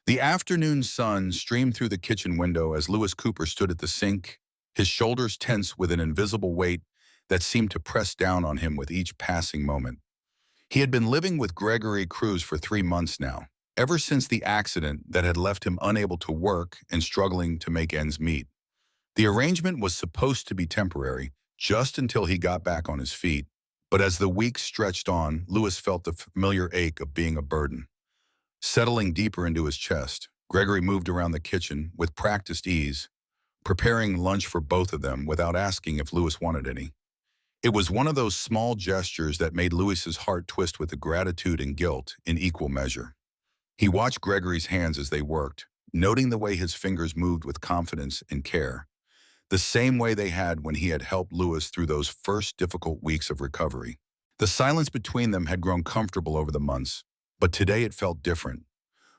The afternoon sun streamed through the kitchen window as Lewis Cooper stood at the sink, his shoulders tense with an invisible weight that seemed to press down on him with each passing moment. He had been living with Gregory Cruz for 3 months now, ever since the accident that had left him unable to work and struggling to make ends meet. The arrangement was supposed to be temporary, just until he got back on his feet, but as the weeks stretched on, Lewis felt the familiar ache of being a burden. Settling deeper into his chest, Gregory moved around the kitchen with practiced ease, preparing lunch for both of them without asking if Lewis wanted any. It was one of those small gestures that made Lewis's heart twist with the gratitude and guilt in equal measure. He watched Gregory's hands as they worked, noting the way his fingers moved with confidence and care, the same way they had when he had helped Lewis through those first difficult weeks of recovery. The silence between them had grown comfortable over the months, but today it felt different.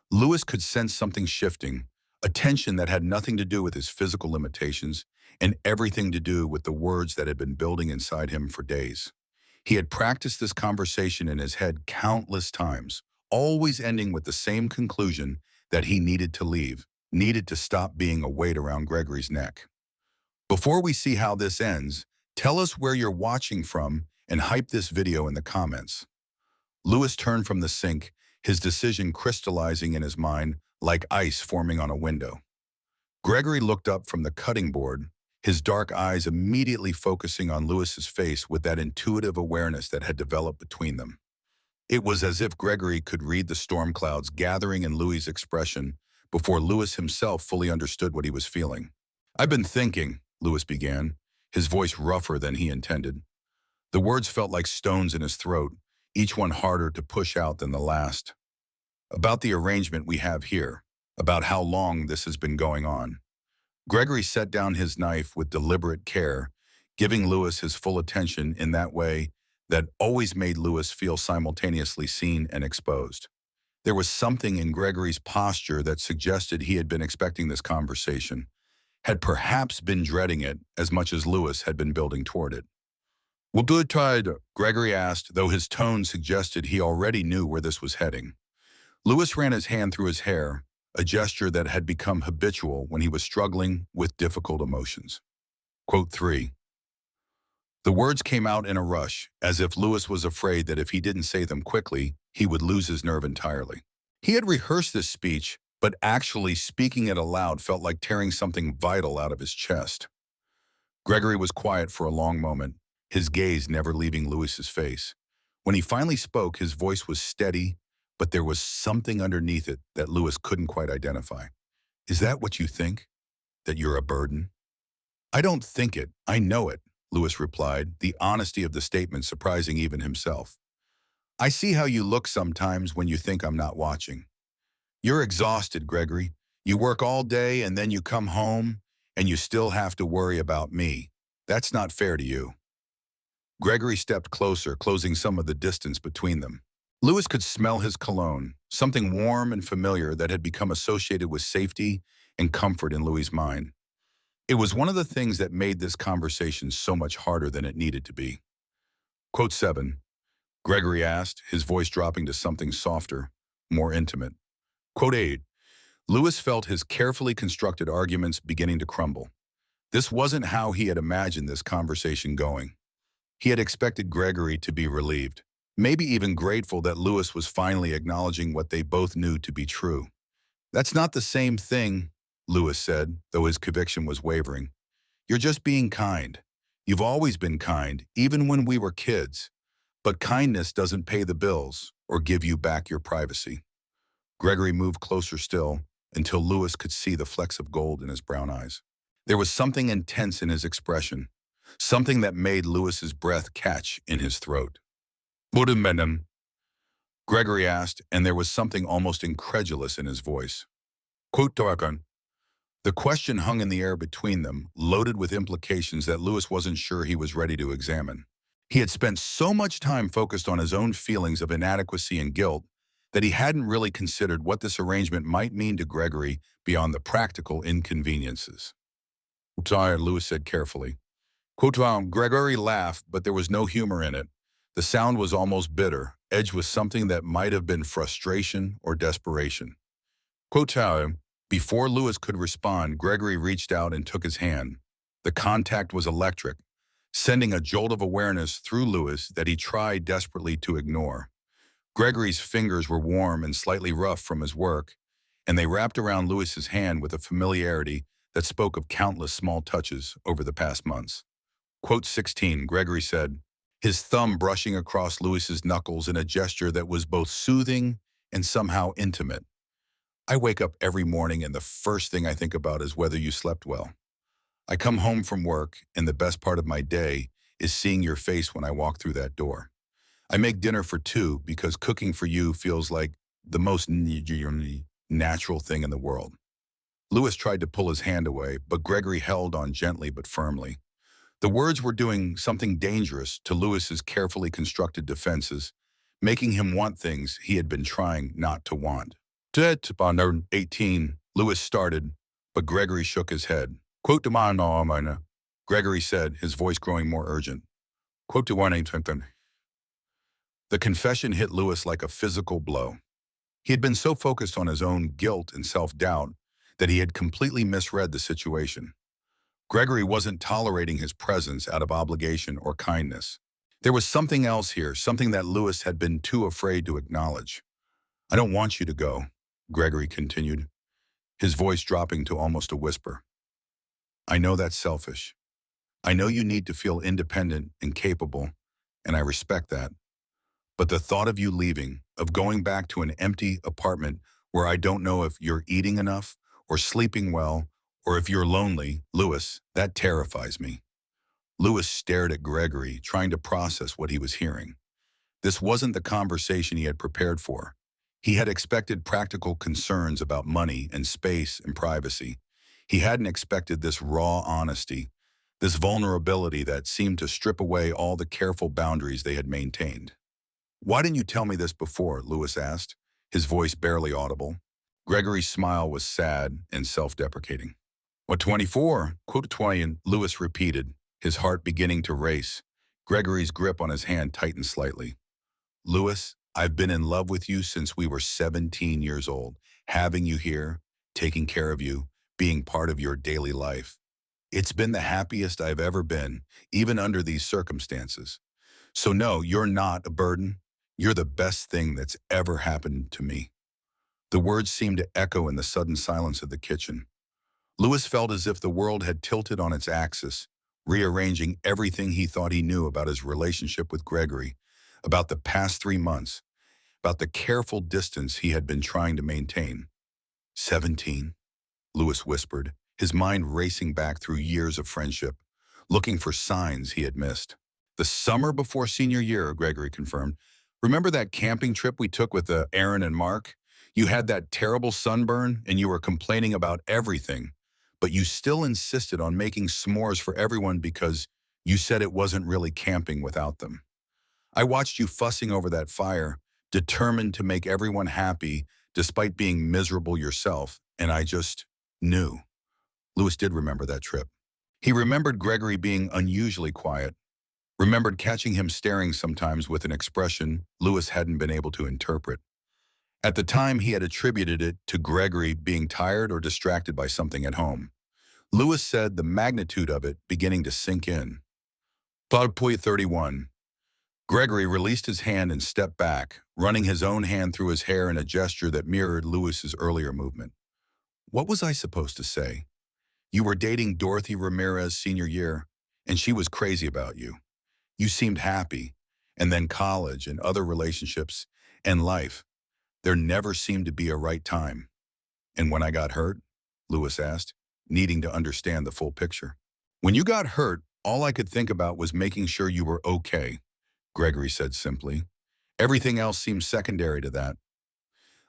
Lewis could sense something shifting, a tension that had nothing to do with his physical limitations and everything to do with the words that had been building inside him for days. He had practiced this conversation in his head countless times, always ending with the same conclusion that he needed to leave, needed to stop being a weight around Gregory's neck. Before we see how this ends, tell us where you're watching from and hype this video in the comments. Lewis turned from the sink, his decision crystallizing in his mind like ice forming on a window. Gregory looked up from the cutting board, his dark eyes immediately focusing on Lewis's face with that intuitive awareness that had developed between them. It was as if Gregory could read the storm clouds gathering in Louis's expression before Lewis himself fully understood what he was feeling. "I've been thinking," Lewis began, his voice rougher than he intended. The words felt like stones in his throat, each one harder to push out than the last. "About the arrangement we have here, about how long this has been going on." Gregory set down his knife with deliberate care, giving Lewis his full attention in that way that always made Lewis feel simultaneously seen and exposed. There was something in Gregory's posture that suggested he had been expecting this conversation, had perhaps been dreading it as much as Lewis had been building toward it. "Well, good tide," Gregory asked, though his tone suggested he already knew where this was heading. Lewis ran his hand through his hair, a gesture that had become habitual when he was struggling with difficult emotions. Quote 3. The words came out in a rush, as if Lewis was afraid that if he didn't say them quickly, he would lose his nerve entirely. He had rehearsed this speech, but actually speaking it aloud felt like tearing something vital out of his chest. Gregory was quiet for a long moment, his gaze never leaving Lewis's face. When he finally spoke, his voice was steady, but there was something underneath it that Lewis couldn't quite identify. "Is that what you think? That you're a burden?" "I don't think it, I know it," Lewis replied, the honesty of the statement surprising even himself. "I see how you look sometimes when you think I'm not watching. You're exhausted, Gregory. You work all day and then you come home and you still have to worry about me. That's not fair to you." Gregory stepped closer, closing some of the distance between them. Lewis could smell his cologne, something warm and familiar that had become associated with safety and comfort in Louis's mind. It was one of the things that made this conversation so much harder than it needed to be. Quote 7. Gregory asked, his voice dropping to something softer, more intimate. Quote 8. Lewis felt his carefully constructed arguments beginning to crumble. This wasn't how he had imagined this conversation going. He had expected Gregory to be relieved, maybe even grateful that Lewis was finally acknowledging what they both knew to be true. "That's not the same thing," Lewis said, though his conviction was wavering. "You're just being kind. You've always been kind, even when we were kids. But kindness doesn't pay the bills or give you back your privacy." Gregory moved closer still until Lewis could see the flecks of gold in his brown eyes. There was something intense in his expression, something that made Lewis's breath catch in his throat. "What a man?" Gregory asked, and there was something almost incredulous in his voice. Quote Tarkan. The question hung in the air between them, loaded with implications that Lewis wasn't sure he was ready to examine. He had spent so much time focused on his own feelings of inadequacy and guilt that he hadn't really considered what this arrangement might mean to Gregory beyond the practical inconveniences. "Tired," Lewis said carefully. Quote, Gregory laughed, but there was no humor in it. The sound was almost bitter, edged with something that might have been frustration or desperation. Quote, before Lewis could respond, Gregory reached out and took his hand. The contact was electric, sending a jolt of awareness through Lewis that he tried desperately to ignore. Gregory's fingers were warm and slightly rough from his work, and they wrapped around Lewis's hand with a familiarity that spoke of countless small touches over the past months. Quote 16, Gregory said, his thumb brushing across Lewis's knuckles in a gesture that was both soothing and somehow intimate. I wake up every morning and the first thing I think about is whether you slept well. I come home from work and the best part of my day is seeing your face when I walk through that door. I make dinner for two because cooking for you feels like the most natural thing in the world. Lewis tried to pull his hand away, but Gregory held on gently but firmly. The words were doing something dangerous to Lewis's carefully constructed defenses, making him want things he had been trying not to want. Upon 18, Lewis started, but Gregory shook his head. Quote to my no, Gregory said, his voice growing more urgent. Quote to one something. The confession hit Lewis like a physical blow. He had been so focused on his own guilt and self-doubt that he had completely misread the situation. Gregory wasn't tolerating his presence out of obligation or kindness. There was something else here, something that Lewis had been too afraid to acknowledge. I don't want you to go, Gregory continued, his voice dropping to almost a whisper. I know that's selfish. I know you need to feel independent and capable, and I respect that. But the thought of you leaving, of going back to an empty apartment where I don't know if you're eating enough or sleeping well or if you're lonely, Lewis, that terrifies me. Lewis stared at Gregory, trying to process what he was hearing. This wasn't the conversation he had prepared for. He had expected practical concerns about money and space and privacy. He hadn't expected this raw honesty, this vulnerability that seemed to strip away all the careful boundaries they had maintained. Why didn't you tell me this before? Lewis asked, his voice barely audible. Gregory's smile was sad and self-deprecating. What, 24? Quote 20, and Lewis repeated, his heart beginning to race. Gregory's grip on his hand tightened slightly. Lewis, I've been in love with you since we were 17 years old, having you here, taking care of you, being part of your daily life. It's been the happiest I've ever been, even under these circumstances. So no, you're not a burden. You're the best thing that's ever happened to me. The words seemed to echo in the sudden silence of the kitchen. Lewis felt as if the world had tilted on its axis, rearranging everything he thought he knew about his relationship with Gregory, about the past 3 months, about the careful distance he had been trying to maintain. 17, Lewis whispered, his mind racing back through years of friendship, looking for signs he had missed. The summer before senior year, Gregory confirmed. Remember that camping trip we took with Aaron and Mark? You had that terrible sunburn and you were complaining about everything, but you still insisted on making s'mores for everyone because you said it wasn't really camping without them. I watched you fussing over that fire, determined to make everyone happy despite being miserable yourself, and I just knew. Lewis did remember that trip. He remembered Gregory being unusually quiet, remembered catching him staring sometimes with an expression Lewis hadn't been able to interpret. At the time, he had attributed it to Gregory being tired or distracted by something at home. Lewis said the magnitude of it beginning to sink in. 31. Gregory released his hand and stepped back, running his own hand through his hair in a gesture that mirrored Lewis's earlier movement. What was I supposed to say? You were dating Dorothy Ramirez senior year, and she was crazy about you. You seemed happy, and then college and other relationships and life. There never seemed to be a right time. And when I got hurt? Lewis asked, needing to understand the full picture. When you got hurt, all I could think about was making sure you were okay, Gregory said simply. Everything else seemed secondary to that.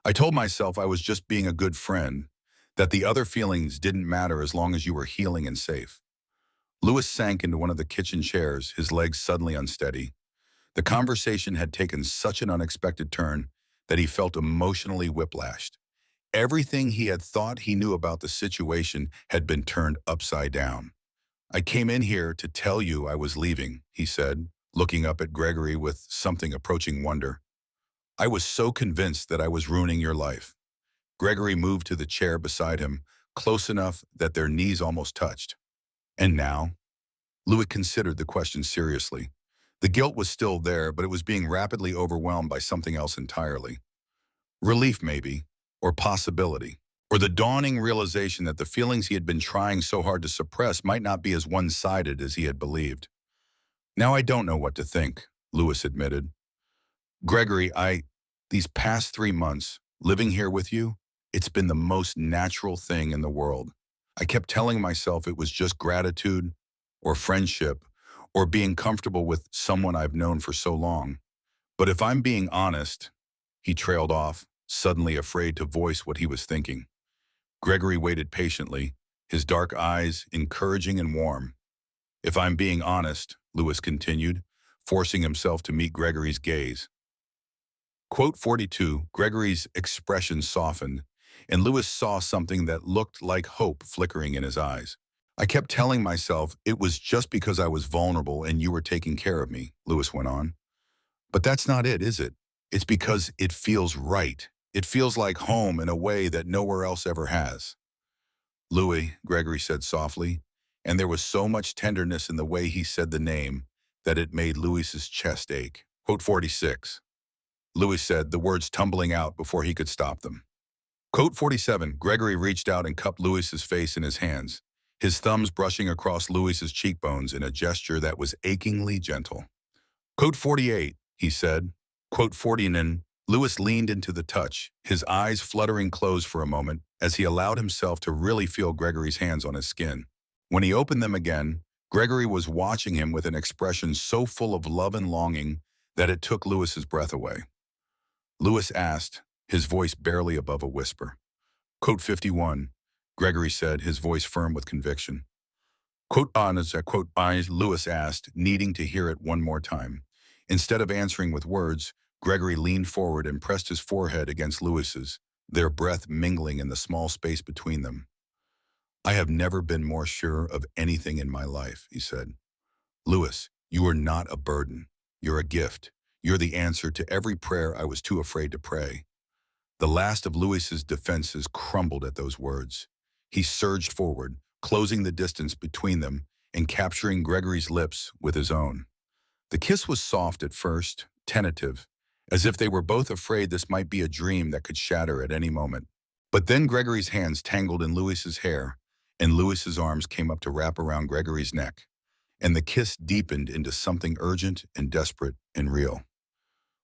I told myself I was just being a good friend, that the other feelings didn't matter as long as you were healing and safe. Lewis sank into one of the kitchen chairs, his legs suddenly unsteady. The conversation had taken such an unexpected turn that he felt emotionally whiplashed. Everything he had thought he knew about the situation had been turned upside down. I came in here to tell you I was leaving, he said, looking up at Gregory with something approaching wonder. I was so convinced that I was ruining your life. Gregory moved to the chair beside him, close enough that their knees almost touched. And now? Louis considered the question seriously. The guilt was still there, but it was being rapidly overwhelmed by something else entirely. Relief, maybe, or possibility, or the dawning realization that the feelings he had been trying so hard to suppress might not be as one-sided as he had believed. Now I don't know what to think, Louis admitted. Gregory, these past 3 months, living here with you, it's been the most natural thing in the world. I kept telling myself it was just gratitude or friendship or being comfortable with someone I've known for so long. But if I'm being honest, he trailed off, suddenly afraid to voice what he was thinking. Gregory waited patiently, his dark eyes encouraging and warm. If I'm being honest, Louis continued, forcing himself to meet Gregory's gaze. Quote 42, Gregory's expression softened, and Louis saw something that looked like hope flickering in his eyes. I kept telling myself it was just because I was vulnerable and you were taking care of me, Louis went on. But that's not it, is it? It's because it feels right. It feels like home in a way that nowhere else ever has. Louis, Gregory said softly, and there was so much tenderness in the way he said the name that it made Louis's chest ache. Quote 46. Louis said, the words tumbling out before he could stop them. Quote 47. Gregory reached out and cupped Louis's face in his hands, his thumbs brushing across Louis's cheekbones in a gesture that was achingly gentle. Quote 48, he said. Quote 49. Louis leaned into the touch, his eyes fluttering closed for a moment as he allowed himself to really feel Gregory's hands on his skin. When he opened them again, Gregory was watching him with an expression so full of love and longing that it took Louis's breath away. Louis asked, his voice barely above a whisper. Quote 51, Gregory said, his voice firm with conviction. Quote eyes, Louis asked, needing to hear it one more time. Instead of answering with words, Gregory leaned forward and pressed his forehead against Louis's, their breath mingling in the small space between them. I have never been more sure of anything in my life, he said. Louis, you are not a burden. You're a gift. You're the answer to every prayer I was too afraid to pray. The last of Louis's defenses crumbled at those words. He surged forward, closing the distance between them and capturing Gregory's lips with his own. The kiss was soft at first, tentative, as if they were both afraid this might be a dream that could shatter at any moment. But then Gregory's hands tangled in Louis's hair, and Louis's arms came up to wrap around Gregory's neck, and the kiss deepened into something urgent and desperate and real.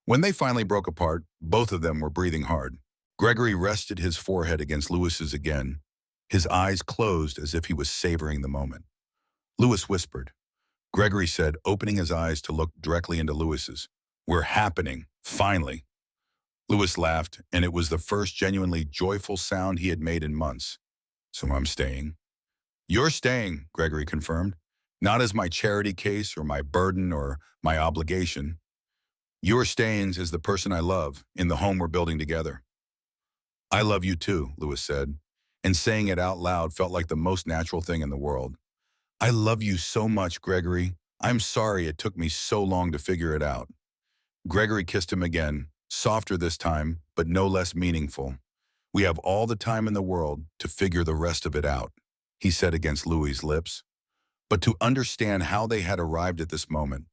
When they finally broke apart, both of them were breathing hard. Gregory rested his forehead against Louis's again, his eyes closed as if he was savoring the moment. Louis whispered. Gregory said, opening his eyes to look directly into Louis's. We're happening, finally. Louis laughed, and it was the first genuinely joyful sound he had made in months. So I'm staying. You're staying, Gregory confirmed. Not as my charity case or my burden or my obligation. You're staying as the person I love in the home we're building together. I love you too, Louis said, and saying it out loud felt like the most natural thing in the world. I love you so much, Gregory. I'm sorry it took me so long to figure it out. Gregory kissed him again, softer this time, but no less meaningful. We have all the time in the world to figure the rest of it out, he said against Louis's lips. But to understand how they had arrived at this moment,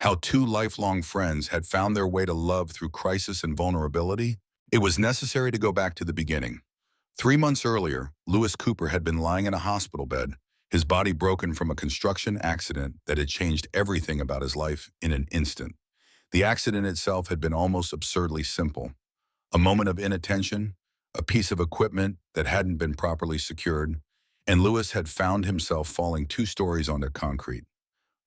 how two lifelong friends had found their way to love through crisis and vulnerability, it was necessary to go back to the beginning. 3 months earlier, Louis Cooper had been lying in a hospital bed, his body broken from a construction accident that had changed everything about his life in an instant. The accident itself had been almost absurdly simple. A moment of inattention, a piece of equipment that hadn't been properly secured, and Louis had found himself falling 2 stories onto concrete.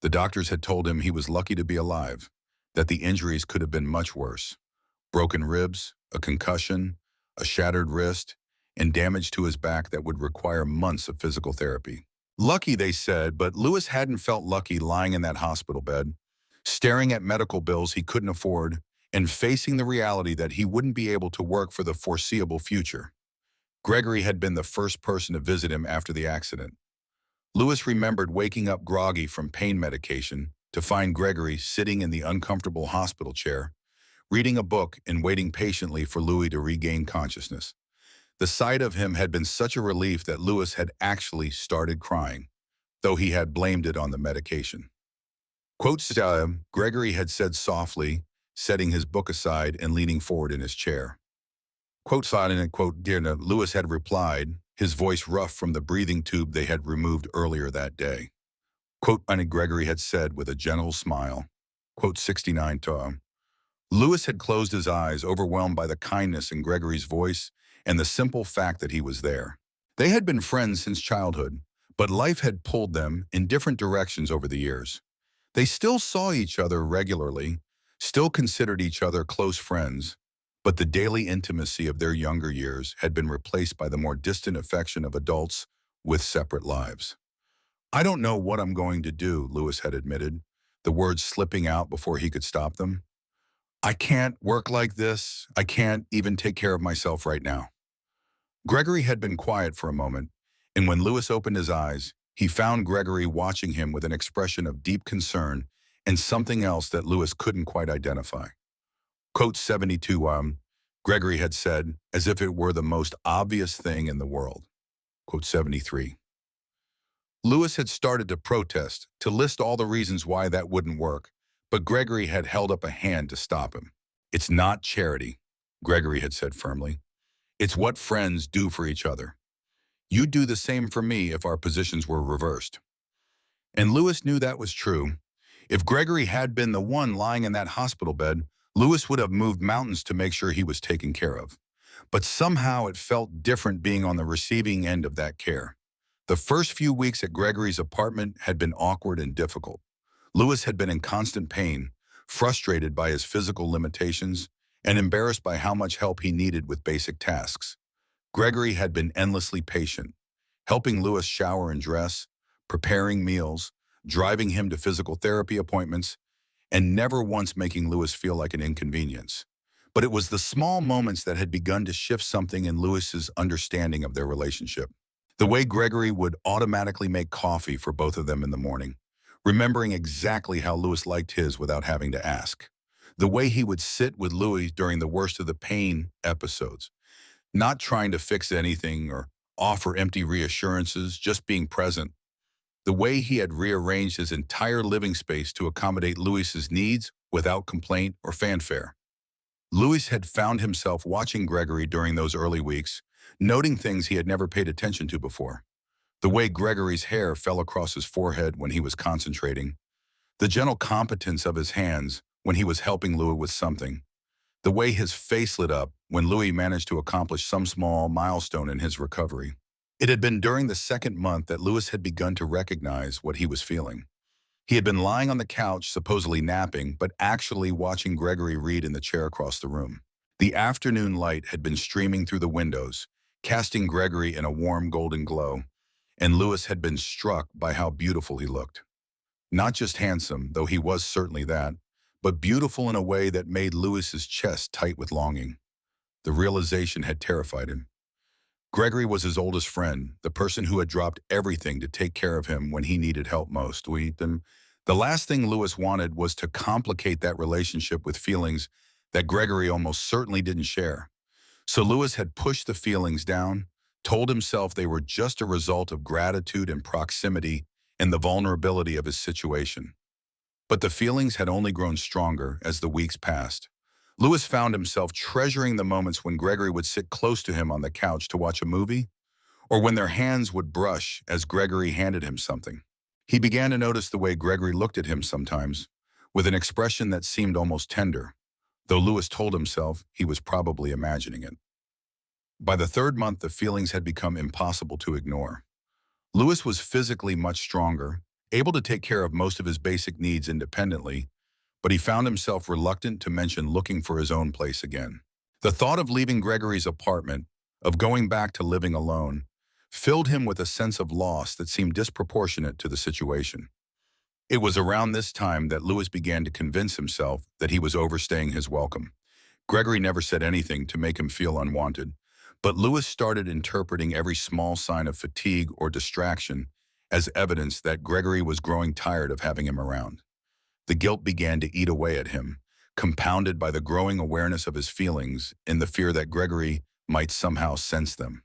The doctors had told him he was lucky to be alive, that the injuries could have been much worse. Broken ribs, a concussion, a shattered wrist, and damage to his back that would require months of physical therapy. Lucky, they said, but Louis hadn't felt lucky lying in that hospital bed, staring at medical bills he couldn't afford, and facing the reality that he wouldn't be able to work for the foreseeable future. Gregory had been the first person to visit him after the accident. Louis remembered waking up groggy from pain medication to find Gregory sitting in the uncomfortable hospital chair, reading a book and waiting patiently for Louis to regain consciousness. The sight of him had been such a relief that Lewis had actually started crying, though he had blamed it on the medication. Quote, Gregory had said softly, setting his book aside and leaning forward in his chair. Quote, silent and quote, dear, Lewis had replied, his voice rough from the breathing tube they had removed earlier that day. Quote, and Gregory had said with a gentle smile. Quote, 69 Tom. Lewis had closed his eyes, overwhelmed by the kindness in Gregory's voice and the simple fact that he was there. They had been friends since childhood, but life had pulled them in different directions over the years. They still saw each other regularly, still considered each other close friends, but the daily intimacy of their younger years had been replaced by the more distant affection of adults with separate lives. I don't know what I'm going to do, Lewis had admitted, the words slipping out before he could stop them. I can't work like this. I can't even take care of myself right now. Gregory had been quiet for a moment, and when Lewis opened his eyes, he found Gregory watching him with an expression of deep concern and something else that Lewis couldn't quite identify. Quote 72, Gregory had said, as if it were the most obvious thing in the world. Quote 73. Lewis had started to protest, to list all the reasons why that wouldn't work, but Gregory had held up a hand to stop him. It's not charity, Gregory had said firmly. It's what friends do for each other. You'd do the same for me if our positions were reversed. And Lewis knew that was true. If Gregory had been the one lying in that hospital bed, Lewis would have moved mountains to make sure he was taken care of. But somehow it felt different being on the receiving end of that care. The first few weeks at Gregory's apartment had been awkward and difficult. Lewis had been in constant pain, frustrated by his physical limitations, and embarrassed by how much help he needed with basic tasks. Gregory had been endlessly patient, helping Lewis shower and dress, preparing meals, driving him to physical therapy appointments, and never once making Lewis feel like an inconvenience. But it was the small moments that had begun to shift something in Lewis's understanding of their relationship. The way Gregory would automatically make coffee for both of them in the morning, remembering exactly how Lewis liked his without having to ask. The way he would sit with Louis during the worst of the pain episodes, not trying to fix anything or offer empty reassurances, just being present. The way he had rearranged his entire living space to accommodate Louis's needs without complaint or fanfare. Louis had found himself watching Gregory during those early weeks, noting things he had never paid attention to before. The way Gregory's hair fell across his forehead when he was concentrating, the gentle competence of his hands when he was helping Louis with something, the way his face lit up when Louis managed to accomplish some small milestone in his recovery. It had been during the second month that Louis had begun to recognize what he was feeling. He had been lying on the couch, supposedly napping, but actually watching Gregory read in the chair across the room. The afternoon light had been streaming through the windows, casting Gregory in a warm golden glow, and Lewis had been struck by how beautiful he looked. Not just handsome, though he was certainly that, but beautiful in a way that made Lewis's chest tight with longing. The realization had terrified him. Gregory was his oldest friend, the person who had dropped everything to take care of him when he needed help most. The last thing Lewis wanted was to complicate that relationship with feelings that Gregory almost certainly didn't share. So Lewis had pushed the feelings down, told himself they were just a result of gratitude and proximity and the vulnerability of his situation. But the feelings had only grown stronger as the weeks passed. Lewis found himself treasuring the moments when Gregory would sit close to him on the couch to watch a movie, or when their hands would brush as Gregory handed him something. He began to notice the way Gregory looked at him sometimes, with an expression that seemed almost tender, though Lewis told himself he was probably imagining it. By the third month, the feelings had become impossible to ignore. Lewis was physically much stronger, able to take care of most of his basic needs independently, but he found himself reluctant to mention looking for his own place again. The thought of leaving Gregory's apartment, of going back to living alone, filled him with a sense of loss that seemed disproportionate to the situation. It was around this time that Lewis began to convince himself that he was overstaying his welcome. Gregory never said anything to make him feel unwanted, but Lewis started interpreting every small sign of fatigue or distraction as evidence that Gregory was growing tired of having him around. The guilt began to eat away at him, compounded by the growing awareness of his feelings and the fear that Gregory might somehow sense them.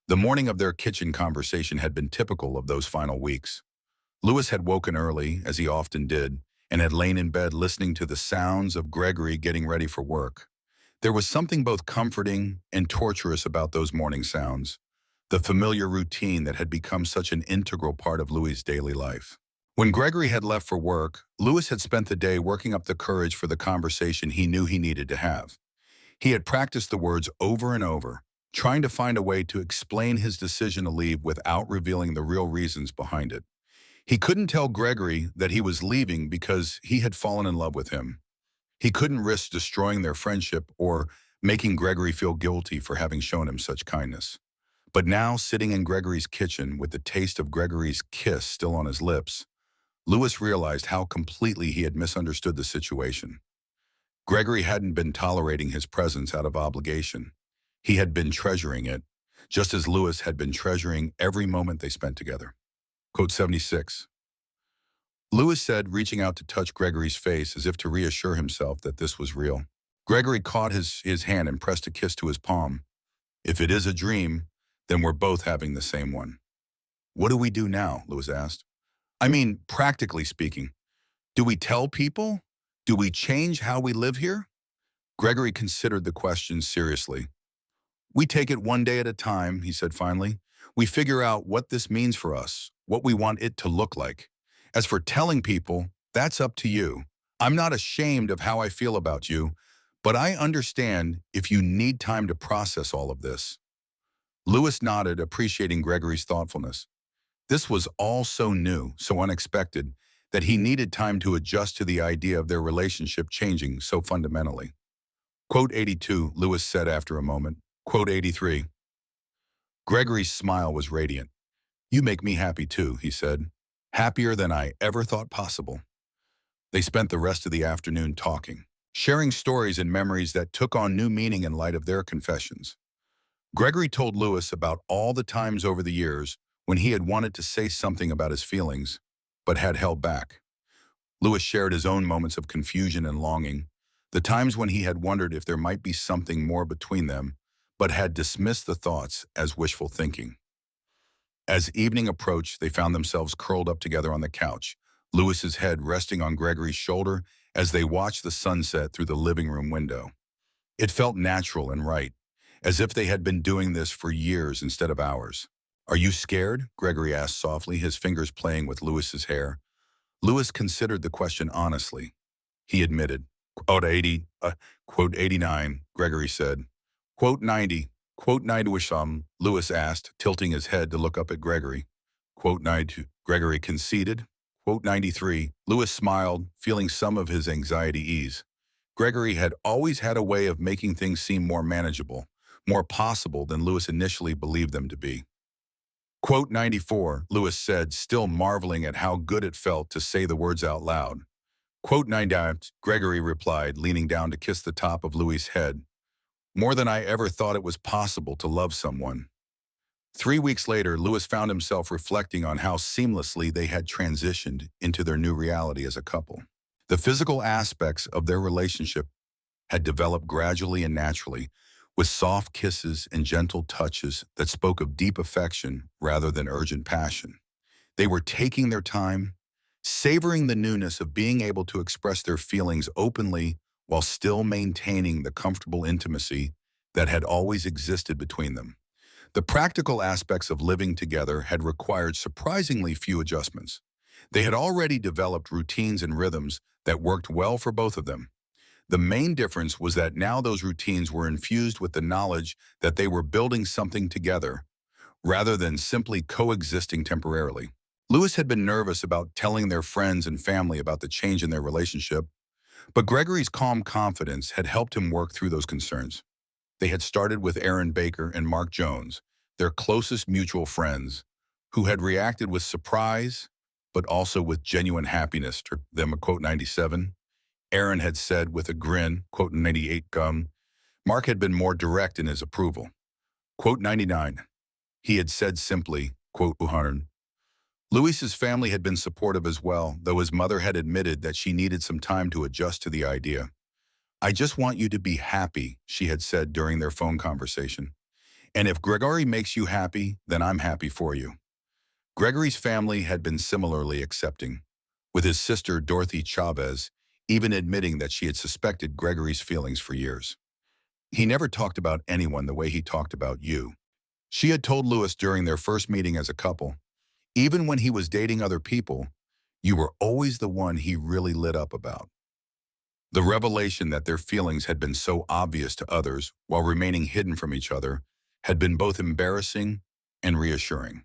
The morning of their kitchen conversation had been typical of those final weeks. Lewis had woken early, as he often did, and had lain in bed listening to the sounds of Gregory getting ready for work. There was something both comforting and torturous about those morning sounds, the familiar routine that had become such an integral part of Louis's daily life. When Gregory had left for work, Lewis had spent the day working up the courage for the conversation he knew he needed to have. He had practiced the words over and over, trying to find a way to explain his decision to leave without revealing the real reasons behind it. He couldn't tell Gregory that he was leaving because he had fallen in love with him. He couldn't risk destroying their friendship or making Gregory feel guilty for having shown him such kindness. But now, sitting in Gregory's kitchen with the taste of Gregory's kiss still on his lips, Lewis realized how completely he had misunderstood the situation. Gregory hadn't been tolerating his presence out of obligation. He had been treasuring it, just as Lewis had been treasuring every moment they spent together. Quote 76. Lewis said, reaching out to touch Gregory's face as if to reassure himself that this was real. Gregory caught his hand and pressed a kiss to his palm. If it is a dream, then we're both having the same one. What do we do now? Lewis asked. I mean, practically speaking, do we tell people? Do we change how we live here? Gregory considered the question seriously. We take it one day at a time, he said finally. We figure out what this means for us, what we want it to look like. As for telling people, that's up to you. I'm not ashamed of how I feel about you, but I understand if you need time to process all of this. Lewis nodded, appreciating Gregory's thoughtfulness. This was all so new, so unexpected, that he needed time to adjust to the idea of their relationship changing so fundamentally. Quote 82, Lewis said after a moment. Quote 83. Gregory's smile was radiant. You make me happy too, he said. Happier than I ever thought possible. They spent the rest of the afternoon talking, sharing stories and memories that took on new meaning in light of their confessions. Gregory told Lewis about all the times over the years when he had wanted to say something about his feelings, but had held back. Lewis shared his own moments of confusion and longing, the times when he had wondered if there might be something more between them, but had dismissed the thoughts as wishful thinking. As evening approached, they found themselves curled up together on the couch, Lewis's head resting on Gregory's shoulder as they watched the sunset through the living room window. It felt natural and right, as if they had been doing this for years instead of hours. Are you scared? Gregory asked softly, his fingers playing with Lewis's hair. Lewis considered the question honestly. He admitted. Quote 89, Gregory said. Quote 90. Quote 90 Wisham, Lewis asked, tilting his head to look up at Gregory. Quote 92, Gregory conceded. Quote 93, Lewis smiled, feeling some of his anxiety ease. Gregory had always had a way of making things seem more manageable, more possible than Lewis initially believed them to be. Quote 94, Lewis said, still marveling at how good it felt to say the words out loud. Quote 99, Gregory replied, leaning down to kiss the top of Louis's head. More than I ever thought it was possible to love someone. 3 weeks later, Lewis found himself reflecting on how seamlessly they had transitioned into their new reality as a couple. The physical aspects of their relationship had developed gradually and naturally, with soft kisses and gentle touches that spoke of deep affection rather than urgent passion. They were taking their time, savoring the newness of being able to express their feelings openly while still maintaining the comfortable intimacy that had always existed between them. The practical aspects of living together had required surprisingly few adjustments. They had already developed routines and rhythms that worked well for both of them. The main difference was that now those routines were infused with the knowledge that they were building something together, rather than simply coexisting temporarily. Lewis had been nervous about telling their friends and family about the change in their relationship, but Gregory's calm confidence had helped him work through those concerns. They had started with Aaron Baker and Mark Jones, their closest mutual friends, who had reacted with surprise, but also with genuine happiness to them. Quote 97. Aaron had said with a grin, quote 98 Mark had been more direct in his approval. Quote 99. He had said simply, quote 200. Louis's family had been supportive as well, though his mother had admitted that she needed some time to adjust to the idea. I just want you to be happy, she had said during their phone conversation. And if Gregory makes you happy, then I'm happy for you. Gregory's family had been similarly accepting, with his sister Dorothy Chavez even admitting that she had suspected Gregory's feelings for years. He never talked about anyone the way he talked about you. She had told Lewis during their first meeting as a couple, even when he was dating other people, you were always the one he really lit up about. The revelation that their feelings had been so obvious to others while remaining hidden from each other had been both embarrassing and reassuring.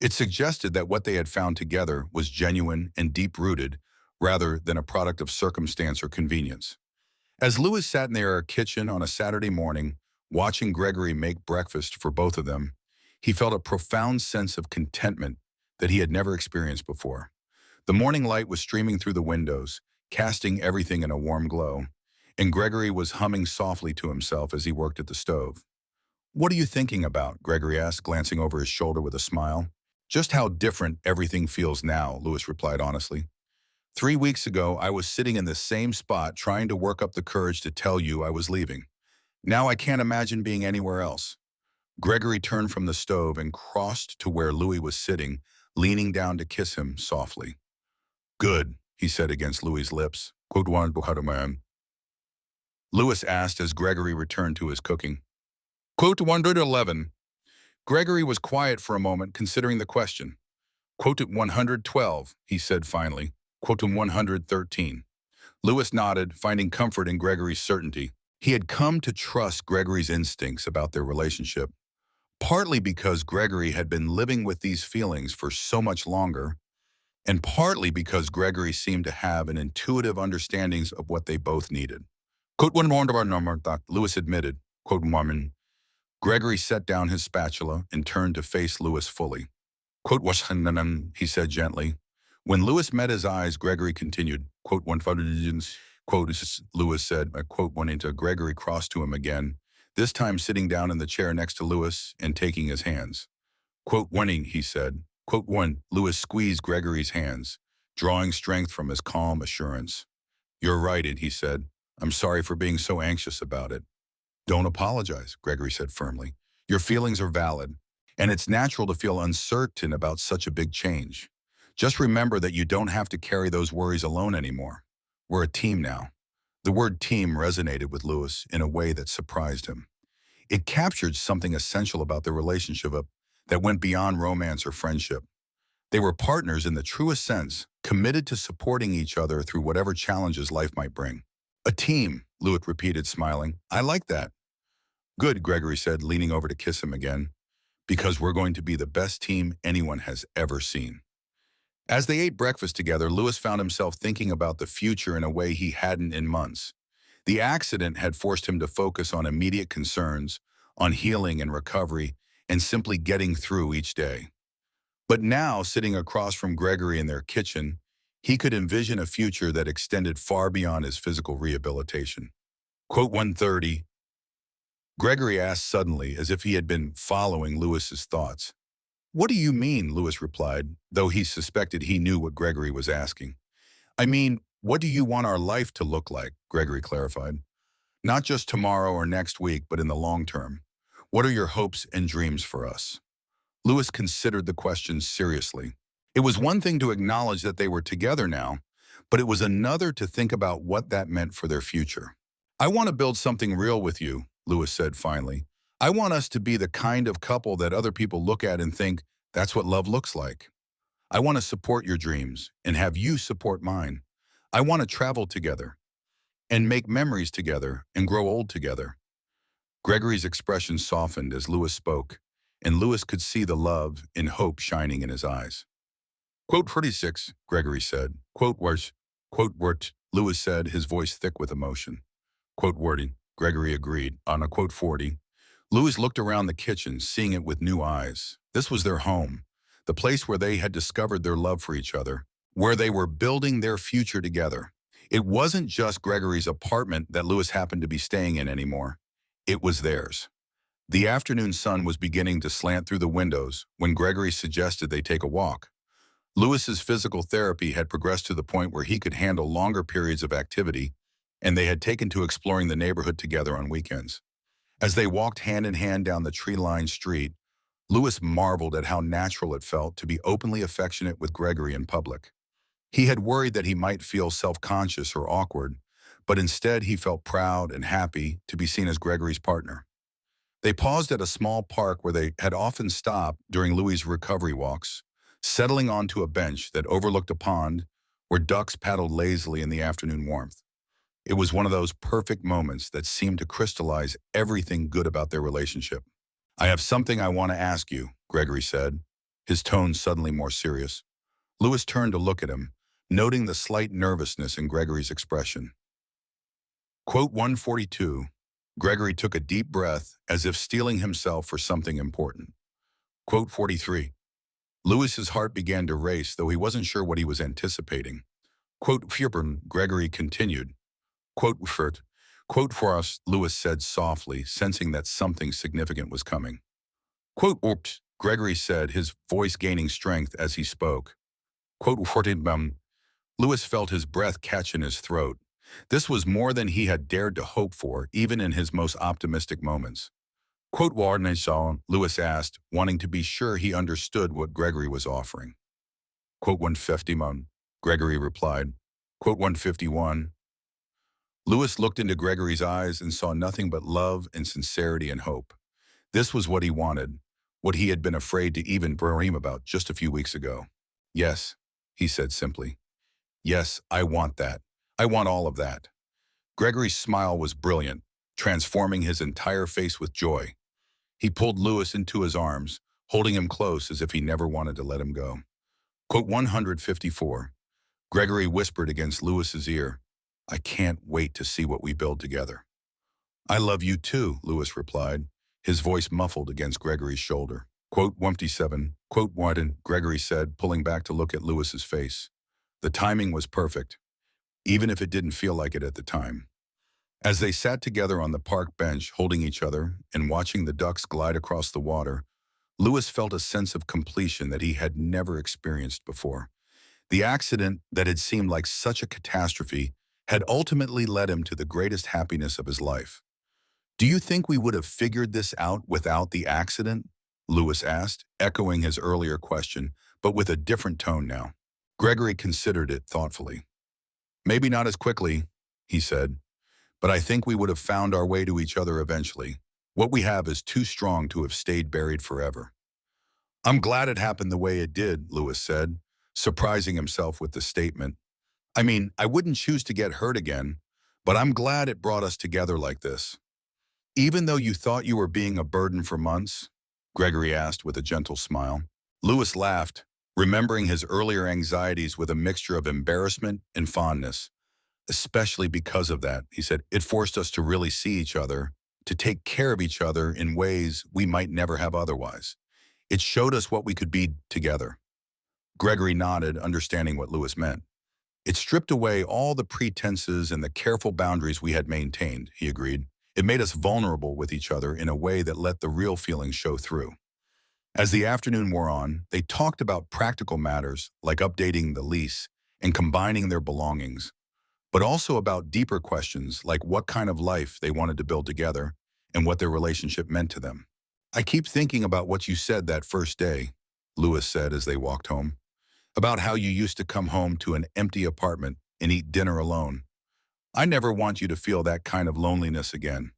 It suggested that what they had found together was genuine and deep-rooted rather than a product of circumstance or convenience. As Lewis sat in their kitchen on a Saturday morning, watching Gregory make breakfast for both of them, he felt a profound sense of contentment that he had never experienced before. The morning light was streaming through the windows, casting everything in a warm glow, and Gregory was humming softly to himself as he worked at the stove. "What are you thinking about?" Gregory asked, glancing over his shoulder with a smile. "Just how different everything feels now," Lewis replied honestly. "3 weeks ago, I was sitting in the same spot trying to work up the courage to tell you I was leaving. Now I can't imagine being anywhere else." Gregory turned from the stove and crossed to where Louis was sitting, leaning down to kiss him softly. "Good," he said against Louis's lips. "Good one, man." Louis asked as Gregory returned to his cooking. Quote 111. Gregory was quiet for a moment, considering the question. Quote 112, he said finally. Quote 113. Louis nodded, finding comfort in Gregory's certainty. He had come to trust Gregory's instincts about their relationship, partly because Gregory had been living with these feelings for so much longer, and partly because Gregory seemed to have an intuitive understanding of what they both needed. Quote one more of our number, Louis admitted. Quote woman. Gregory set down his spatula and turned to face Louis fully. Quote he said gently. When Louis met his eyes, Gregory continued. Quote one quote Louis said. Quote went into Gregory crossed to him again, this time sitting down in the chair next to Louis and taking his hands. Quote winning, he said. Quote one, Louis squeezed Gregory's hands, drawing strength from his calm assurance. You're right, he said. I'm sorry for being so anxious about it. Don't apologize, Gregory said firmly. Your feelings are valid, and it's natural to feel uncertain about such a big change. Just remember that you don't have to carry those worries alone anymore. We're a team now. The word team resonated with Louis in a way that surprised him. It captured something essential about their relationship that went beyond romance or friendship. They were partners in the truest sense, committed to supporting each other through whatever challenges life might bring. A team, Louis repeated, smiling. I like that. Good, Gregory said, leaning over to kiss him again, because we're going to be the best team anyone has ever seen. As they ate breakfast together, Louis found himself thinking about the future in a way he hadn't in months. The accident had forced him to focus on immediate concerns, on healing and recovery, and simply getting through each day. But now, sitting across from Gregory in their kitchen, he could envision a future that extended far beyond his physical rehabilitation. Quote 130. Gregory asked suddenly, as if he had been following Louis's thoughts. What do you mean? Louis replied, though he suspected he knew what Gregory was asking. I mean, what do you want our life to look like? Gregory clarified. Not just tomorrow or next week, but in the long term. What are your hopes and dreams for us? Louis considered the question seriously. It was one thing to acknowledge that they were together now, but it was another to think about what that meant for their future. I want to build something real with you, Louis said finally. I want us to be the kind of couple that other people look at and think, that's what love looks like. I want to support your dreams and have you support mine. I want to travel together and make memories together and grow old together. Gregory's expression softened as Louis spoke, and Louis could see the love and hope shining in his eyes. Quote 36, Gregory said. Quote words. Quote word, Louis said, his voice thick with emotion. Quote wording, Gregory agreed. On a quote 40, Louis looked around the kitchen, seeing it with new eyes. This was their home, the place where they had discovered their love for each other, where they were building their future together. It wasn't just Gregory's apartment that Louis happened to be staying in anymore. It was theirs. The afternoon sun was beginning to slant through the windows when Gregory suggested they take a walk. Louis's physical therapy had progressed to the point where he could handle longer periods of activity, and they had taken to exploring the neighborhood together on weekends. As they walked hand in hand down the tree-lined street, Lewis marveled at how natural it felt to be openly affectionate with Gregory in public. He had worried that he might feel self-conscious or awkward, but instead he felt proud and happy to be seen as Gregory's partner. They paused at a small park where they had often stopped during Louis's recovery walks, settling onto a bench that overlooked a pond where ducks paddled lazily in the afternoon warmth. It was one of those perfect moments that seemed to crystallize everything good about their relationship. "I have something I want to ask you," Gregory said, his tone suddenly more serious. Louis turned to look at him, noting the slight nervousness in Gregory's expression. Quote 142, Gregory took a deep breath as if steeling himself for something important. Quote 43, Louis's heart began to race, though he wasn't sure what he was anticipating. Quote Fierburn, Gregory continued. Quote Fert, quote for us, Louis said softly, sensing that something significant was coming. Quote Oops, Gregory said, his voice gaining strength as he spoke. Quote Fortibum, Louis felt his breath catch in his throat. This was more than he had dared to hope for, even in his most optimistic moments. Quote Warnesaw, Louis asked, wanting to be sure he understood what Gregory was offering. Quote 151, Gregory replied. Quote 151. Louis looked into Gregory's eyes and saw nothing but love and sincerity and hope. This was what he wanted, what he had been afraid to even dream about just a few weeks ago. Yes, he said simply. Yes, I want that. I want all of that. Gregory's smile was brilliant, transforming his entire face with joy. He pulled Louis into his arms, holding him close as if he never wanted to let him go. Quote 154. Gregory whispered against Louis's ear, I can't wait to see what we build together. I love you too, Louis replied, his voice muffled against Gregory's shoulder. Quote 157. Quote Warden, Gregory said, pulling back to look at Louis's face. The timing was perfect, even if it didn't feel like it at the time. As they sat together on the park bench, holding each other and watching the ducks glide across the water, Louis felt a sense of completion that he had never experienced before. The accident that had seemed like such a catastrophe had ultimately led him to the greatest happiness of his life. Do you think we would have figured this out without the accident? Louis asked, echoing his earlier question, but with a different tone now. Gregory considered it thoughtfully. Maybe not as quickly, he said, but I think we would have found our way to each other eventually. What we have is too strong to have stayed buried forever. I'm glad it happened the way it did, Louis said, surprising himself with the statement. I mean, I wouldn't choose to get hurt again, but I'm glad it brought us together like this. Even though you thought you were being a burden for months? Gregory asked with a gentle smile. Louis laughed, remembering his earlier anxieties with a mixture of embarrassment and fondness. Especially because of that, he said, it forced us to really see each other, to take care of each other in ways we might never have otherwise. It showed us what we could be together. Gregory nodded, understanding what Louis meant. It stripped away all the pretenses and the careful boundaries we had maintained, he agreed. It made us vulnerable with each other in a way that let the real feelings show through. As the afternoon wore on, they talked about practical matters like updating the lease and combining their belongings, but also about deeper questions like what kind of life they wanted to build together and what their relationship meant to them. I keep thinking about what you said that first day, Louis said as they walked home, about how you used to come home to an empty apartment and eat dinner alone. I never want you to feel that kind of loneliness again.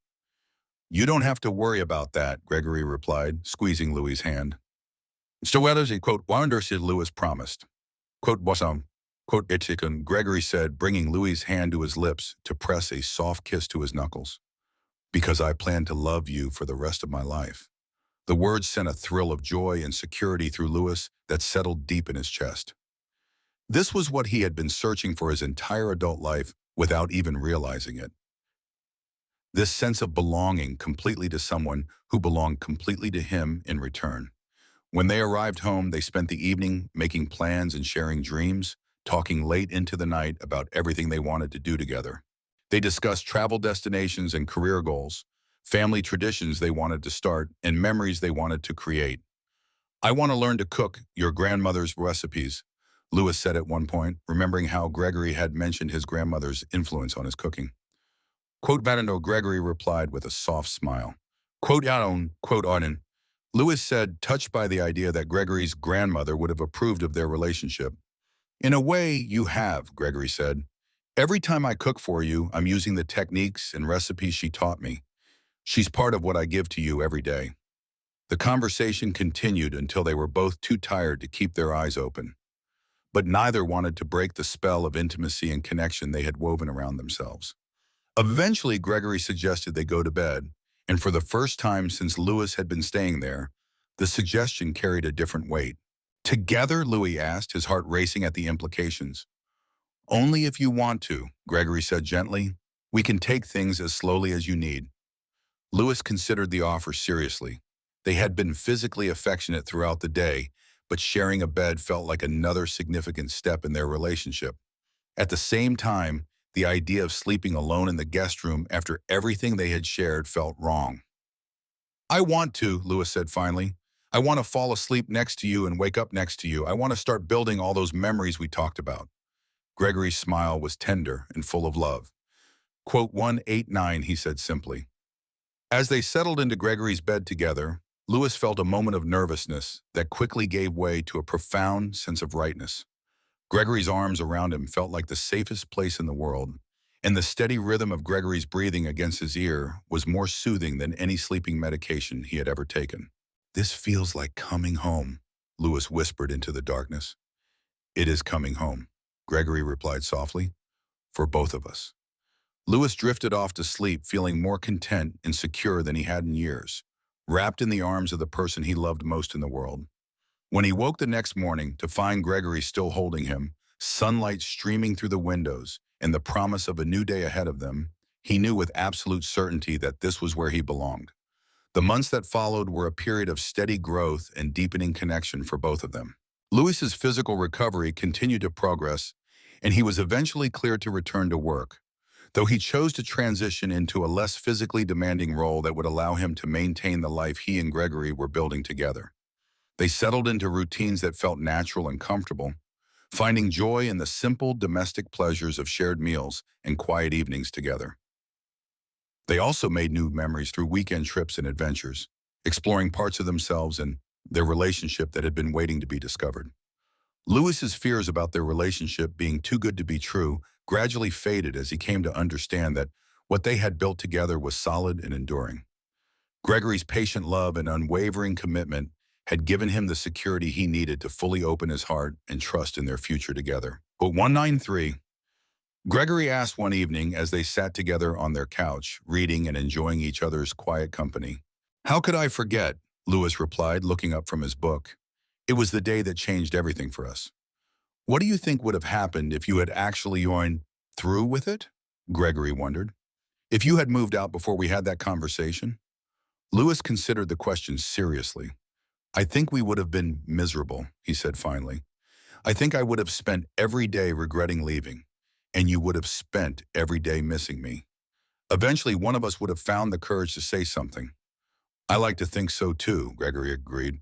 You don't have to worry about that, Gregory replied, squeezing Louis's hand. So well as he, quote, wonders Louis promised. Quote, bosom, quote, Itzikun, Gregory said, bringing Louis's hand to his lips to press a soft kiss to his knuckles. Because I plan to love you for the rest of my life. The words sent a thrill of joy and security through Louis that settled deep in his chest. This was what he had been searching for his entire adult life without even realizing it. This sense of belonging completely to someone who belonged completely to him in return. When they arrived home, they spent the evening making plans and sharing dreams, talking late into the night about everything they wanted to do together. They discussed travel destinations and career goals, family traditions they wanted to start, and memories they wanted to create. I want to learn to cook your grandmother's recipes, Louis said at one point, remembering how Gregory had mentioned his grandmother's influence on his cooking. Quote Vadano, Gregory replied with a soft smile. Quote on. Lewis said, touched by the idea that Gregory's grandmother would have approved of their relationship. In a way, you have, Gregory said. Every time I cook for you, I'm using the techniques and recipes she taught me. She's part of what I give to you every day. The conversation continued until they were both too tired to keep their eyes open. But neither wanted to break the spell of intimacy and connection they had woven around themselves. Eventually, Gregory suggested they go to bed, and for the first time since Lewis had been staying there, the suggestion carried a different weight. Together, Louis asked, his heart racing at the implications. Only if you want to, Gregory said gently. We can take things as slowly as you need. Lewis considered the offer seriously. They had been physically affectionate throughout the day, but sharing a bed felt like another significant step in their relationship. At the same time, the idea of sleeping alone in the guest room after everything they had shared felt wrong. I want to, Lewis said finally. I want to fall asleep next to you and wake up next to you. I want to start building all those memories we talked about. Gregory's smile was tender and full of love. Quote 189, he said simply. As they settled into Gregory's bed together, Lewis felt a moment of nervousness that quickly gave way to a profound sense of rightness. Gregory's arms around him felt like the safest place in the world, and the steady rhythm of Gregory's breathing against his ear was more soothing than any sleeping medication he had ever taken. This feels like coming home, Lewis whispered into the darkness. It is coming home, Gregory replied softly, for both of us. Lewis drifted off to sleep, feeling more content and secure than he had in years, wrapped in the arms of the person he loved most in the world. When he woke the next morning to find Gregory still holding him, sunlight streaming through the windows, and the promise of a new day ahead of them, he knew with absolute certainty that this was where he belonged. The months that followed were a period of steady growth and deepening connection for both of them. Lewis's physical recovery continued to progress, and he was eventually cleared to return to work, though he chose to transition into a less physically demanding role that would allow him to maintain the life he and Gregory were building together. They settled into routines that felt natural and comfortable, finding joy in the simple domestic pleasures of shared meals and quiet evenings together. They also made new memories through weekend trips and adventures, exploring parts of themselves and their relationship that had been waiting to be discovered. Lewis's fears about their relationship being too good to be true gradually faded as he came to understand that what they had built together was solid and enduring. Gregory's patient love and unwavering commitment had given him the security he needed to fully open his heart and trust in their future together. But 193, Gregory asked one evening as they sat together on their couch, reading and enjoying each other's quiet company. How could I forget? Lewis replied, looking up from his book. It was the day that changed everything for us. What do you think would have happened if you had actually gone through with it? Gregory wondered. If you had moved out before we had that conversation? Lewis considered the question seriously. I think we would have been miserable, he said finally. I think I would have spent every day regretting leaving, and you would have spent every day missing me. Eventually, one of us would have found the courage to say something. I like to think so too, Gregory agreed.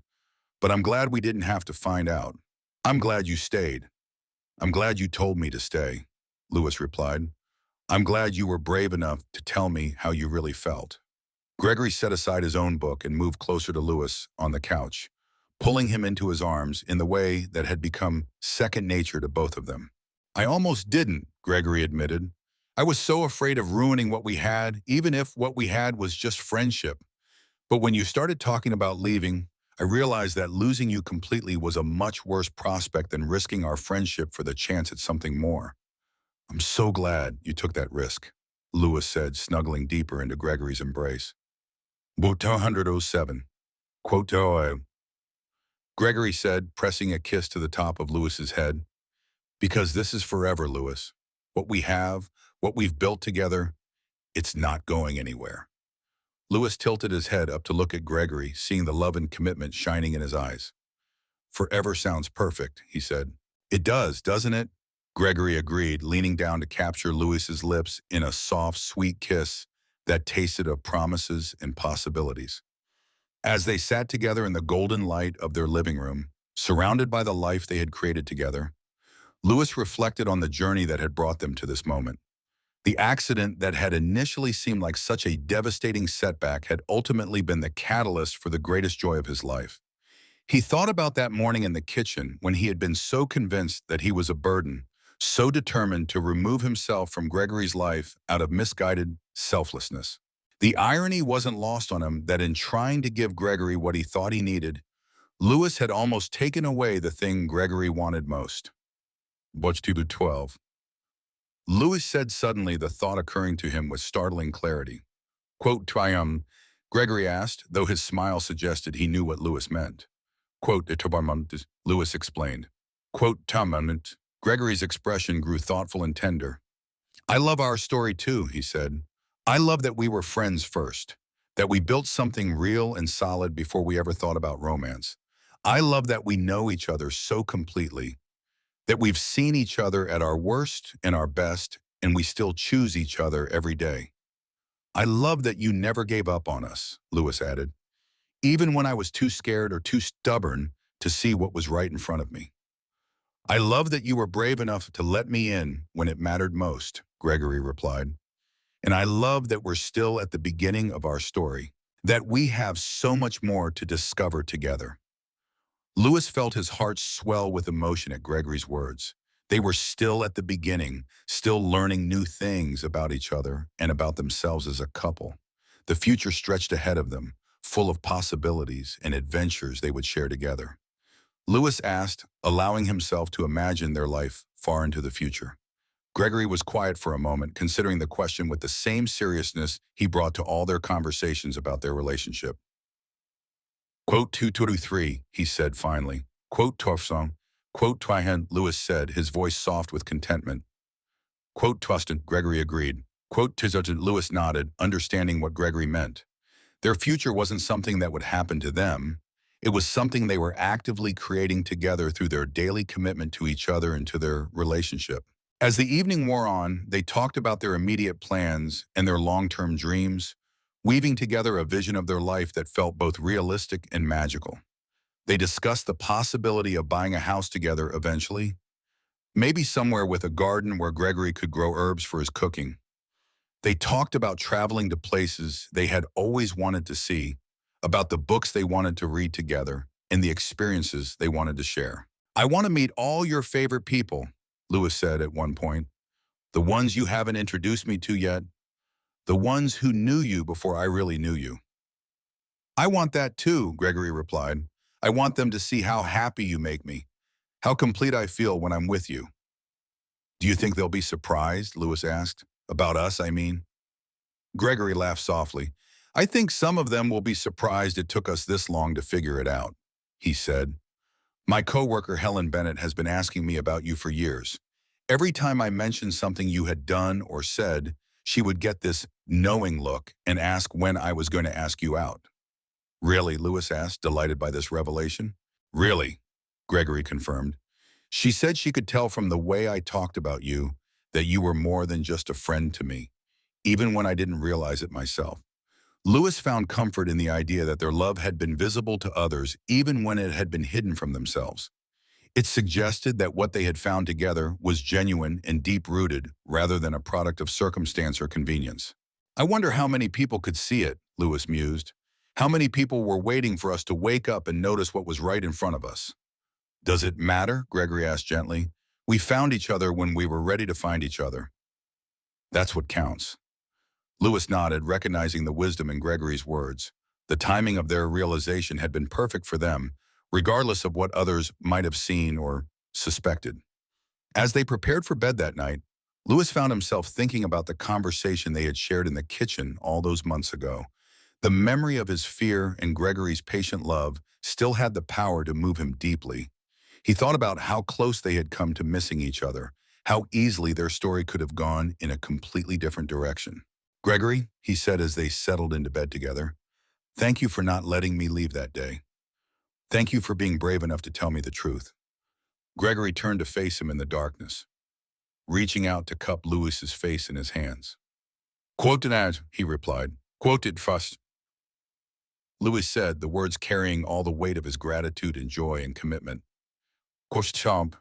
But I'm glad we didn't have to find out. I'm glad you stayed. I'm glad you told me to stay, Lewis replied. I'm glad you were brave enough to tell me how you really felt. Gregory set aside his own book and moved closer to Lewis on the couch, pulling him into his arms in the way that had become second nature to both of them. I almost didn't, Gregory admitted. I was so afraid of ruining what we had, even if what we had was just friendship. But when you started talking about leaving, I realized that losing you completely was a much worse prospect than risking our friendship for the chance at something more. I'm so glad you took that risk, Lewis said, snuggling deeper into Gregory's embrace. Book 207. Quote to Gregory said, pressing a kiss to the top of Lewis's head. Because this is forever, Lewis. What we have, what we've built together, it's not going anywhere. Lewis tilted his head up to look at Gregory, seeing the love and commitment shining in his eyes. Forever sounds perfect, he said. It does, doesn't it? Gregory agreed, leaning down to capture Lewis's lips in a soft, sweet kiss that tasted of promises and possibilities. As they sat together in the golden light of their living room, surrounded by the life they had created together, Lewis reflected on the journey that had brought them to this moment. The accident that had initially seemed like such a devastating setback had ultimately been the catalyst for the greatest joy of his life. He thought about that morning in the kitchen when he had been so convinced that he was a burden, so determined to remove himself from Gregory's life out of misguided selflessness. The irony wasn't lost on him that in trying to give Gregory what he thought he needed, Lewis had almost taken away the thing Gregory wanted most. Watch Tube 12. Lewis said suddenly, the thought occurring to him with startling clarity. Quote, trium, Gregory asked, though his smile suggested he knew what Lewis meant. Quote, Lewis explained. Quote, Tamament. Gregory's expression grew thoughtful and tender. I love our story too, he said. I love that we were friends first, that we built something real and solid before we ever thought about romance. I love that we know each other so completely, that we've seen each other at our worst and our best, and we still choose each other every day. I love that you never gave up on us, Lewis added, even when I was too scared or too stubborn to see what was right in front of me. I love that you were brave enough to let me in when it mattered most, Gregory replied. And I love that we're still at the beginning of our story, that we have so much more to discover together. Lewis felt his heart swell with emotion at Gregory's words. They were still at the beginning, still learning new things about each other and about themselves as a couple. The future stretched ahead of them, full of possibilities and adventures they would share together. Lewis asked, allowing himself to imagine their life far into the future. Gregory was quiet for a moment, considering the question with the same seriousness he brought to all their conversations about their relationship. Quote 223, he said finally. Quote Torfsong. Quote Twihan, Lewis said, his voice soft with contentment. Quote Twiston, Gregory agreed. Quote Tizotin, Lewis nodded, understanding what Gregory meant. Their future wasn't something that would happen to them. It was something they were actively creating together through their daily commitment to each other and to their relationship. As the evening wore on, they talked about their immediate plans and their long-term dreams, weaving together a vision of their life that felt both realistic and magical. They discussed the possibility of buying a house together eventually, maybe somewhere with a garden where Gregory could grow herbs for his cooking. They talked about traveling to places they had always wanted to see, about the books they wanted to read together, and the experiences they wanted to share. I want to meet all your favorite people, Lewis said at one point. The ones you haven't introduced me to yet. The ones who knew you before I really knew you. I want that too, Gregory replied. I want them to see how happy you make me, how complete I feel when I'm with you. Do you think they'll be surprised? Lewis asked. About us, I mean. Gregory laughed softly. I think some of them will be surprised it took us this long to figure it out, he said. My coworker Helen Bennett has been asking me about you for years. Every time I mentioned something you had done or said, she would get this knowing look and ask when I was going to ask you out. Really? Lewis asked, delighted by this revelation. Really, Gregory confirmed. She said she could tell from the way I talked about you that you were more than just a friend to me, even when I didn't realize it myself. Lewis found comfort in the idea that their love had been visible to others even when it had been hidden from themselves. It suggested that what they had found together was genuine and deep-rooted rather than a product of circumstance or convenience. I wonder how many people could see it, Lewis mused. How many people were waiting for us to wake up and notice what was right in front of us? Does it matter? Gregory asked gently. We found each other when we were ready to find each other. That's what counts. Lewis nodded, recognizing the wisdom in Gregory's words. The timing of their realization had been perfect for them, regardless of what others might have seen or suspected. As they prepared for bed that night, Lewis found himself thinking about the conversation they had shared in the kitchen all those months ago. The memory of his fear and Gregory's patient love still had the power to move him deeply. He thought about how close they had come to missing each other, how easily their story could have gone in a completely different direction. Gregory, he said as they settled into bed together, thank you for not letting me leave that day. Thank you for being brave enough to tell me the truth. Gregory turned to face him in the darkness, reaching out to cup Lewis's face in his hands. Quote it, he replied. Quote it first. Lewis said, the words carrying all the weight of his gratitude and joy and commitment. Quote Chomp,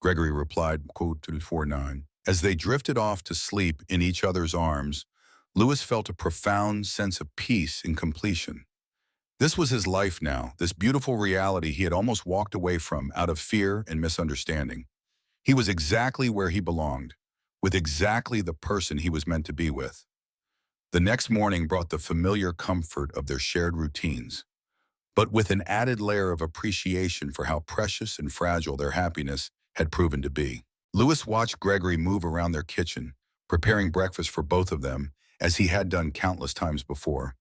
Gregory replied, quote 249. As they drifted off to sleep in each other's arms, Lewis felt a profound sense of peace and completion. This was his life now, this beautiful reality he had almost walked away from out of fear and misunderstanding. He was exactly where he belonged, with exactly the person he was meant to be with. The next morning brought the familiar comfort of their shared routines, but with an added layer of appreciation for how precious and fragile their happiness had proven to be. Lewis watched Gregory move around their kitchen, preparing breakfast for both of them, as he had done countless times before.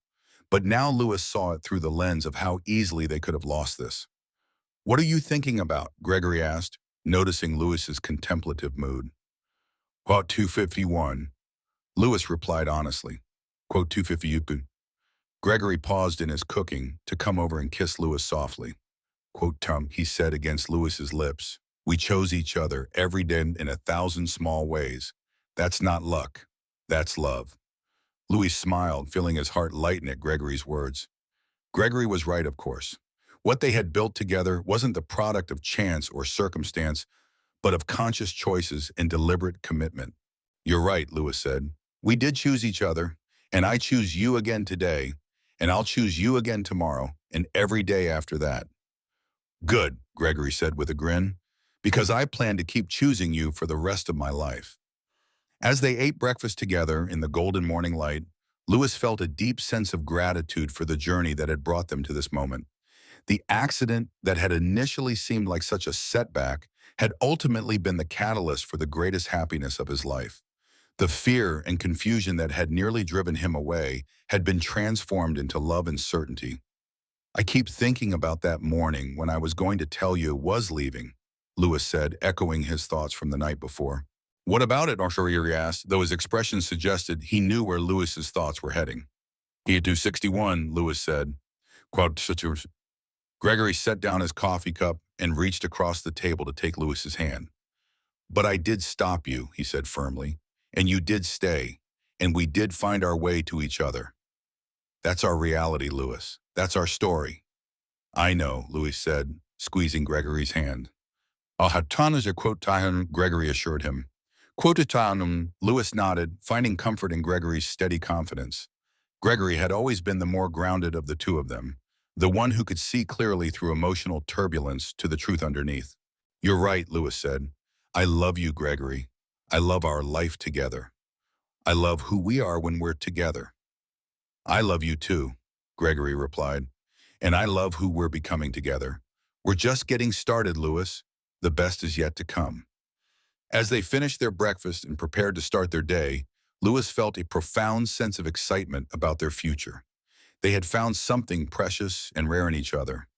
But now Lewis saw it through the lens of how easily they could have lost this. "What are you thinking about?" Gregory asked, noticing Lewis's contemplative mood. "Quote 251. Lewis replied honestly. Quote 250. Gregory paused in his cooking to come over and kiss Lewis softly. Quote, he said against Lewis's lips. "We chose each other every day in 1,000 small ways. That's not luck. That's love." Louis smiled, feeling his heart lighten at Gregory's words. Gregory was right, of course. What they had built together wasn't the product of chance or circumstance, but of conscious choices and deliberate commitment. "You're right," Lewis said. "We did choose each other, and I choose you again today, and I'll choose you again tomorrow, and every day after that." "Good," Gregory said with a grin, "because I plan to keep choosing you for the rest of my life." As they ate breakfast together in the golden morning light, Lewis felt a deep sense of gratitude for the journey that had brought them to this moment. The accident that had initially seemed like such a setback had ultimately been the catalyst for the greatest happiness of his life. The fear and confusion that had nearly driven him away had been transformed into love and certainty. "I keep thinking about that morning when I was going to tell you it was leaving," Lewis said, echoing his thoughts from the night before. "What about it?" Arshari asked, though his expression suggested he knew where Lewis's thoughts were heading. "He had 261, Lewis said. Quote, Gregory set down his coffee cup and reached across the table to take Lewis's hand. "But I did stop you," he said firmly, "and you did stay, and we did find our way to each other. That's our reality, Lewis. That's our story." "I know," Lewis said, squeezing Gregory's hand. "Ahatanas quote Gregory assured him. Quotatanum, Lewis nodded, finding comfort in Gregory's steady confidence. Gregory had always been the more grounded of the two of them, the one who could see clearly through emotional turbulence to the truth underneath. "You're right," Lewis said. "I love you, Gregory. I love our life together. I love who we are when we're together." "I love you too," Gregory replied. "And I love who we're becoming together. We're just getting started, Lewis. The best is yet to come." As they finished their breakfast and prepared to start their day, Lewis felt a profound sense of excitement about their future. They had found something precious and rare in each other,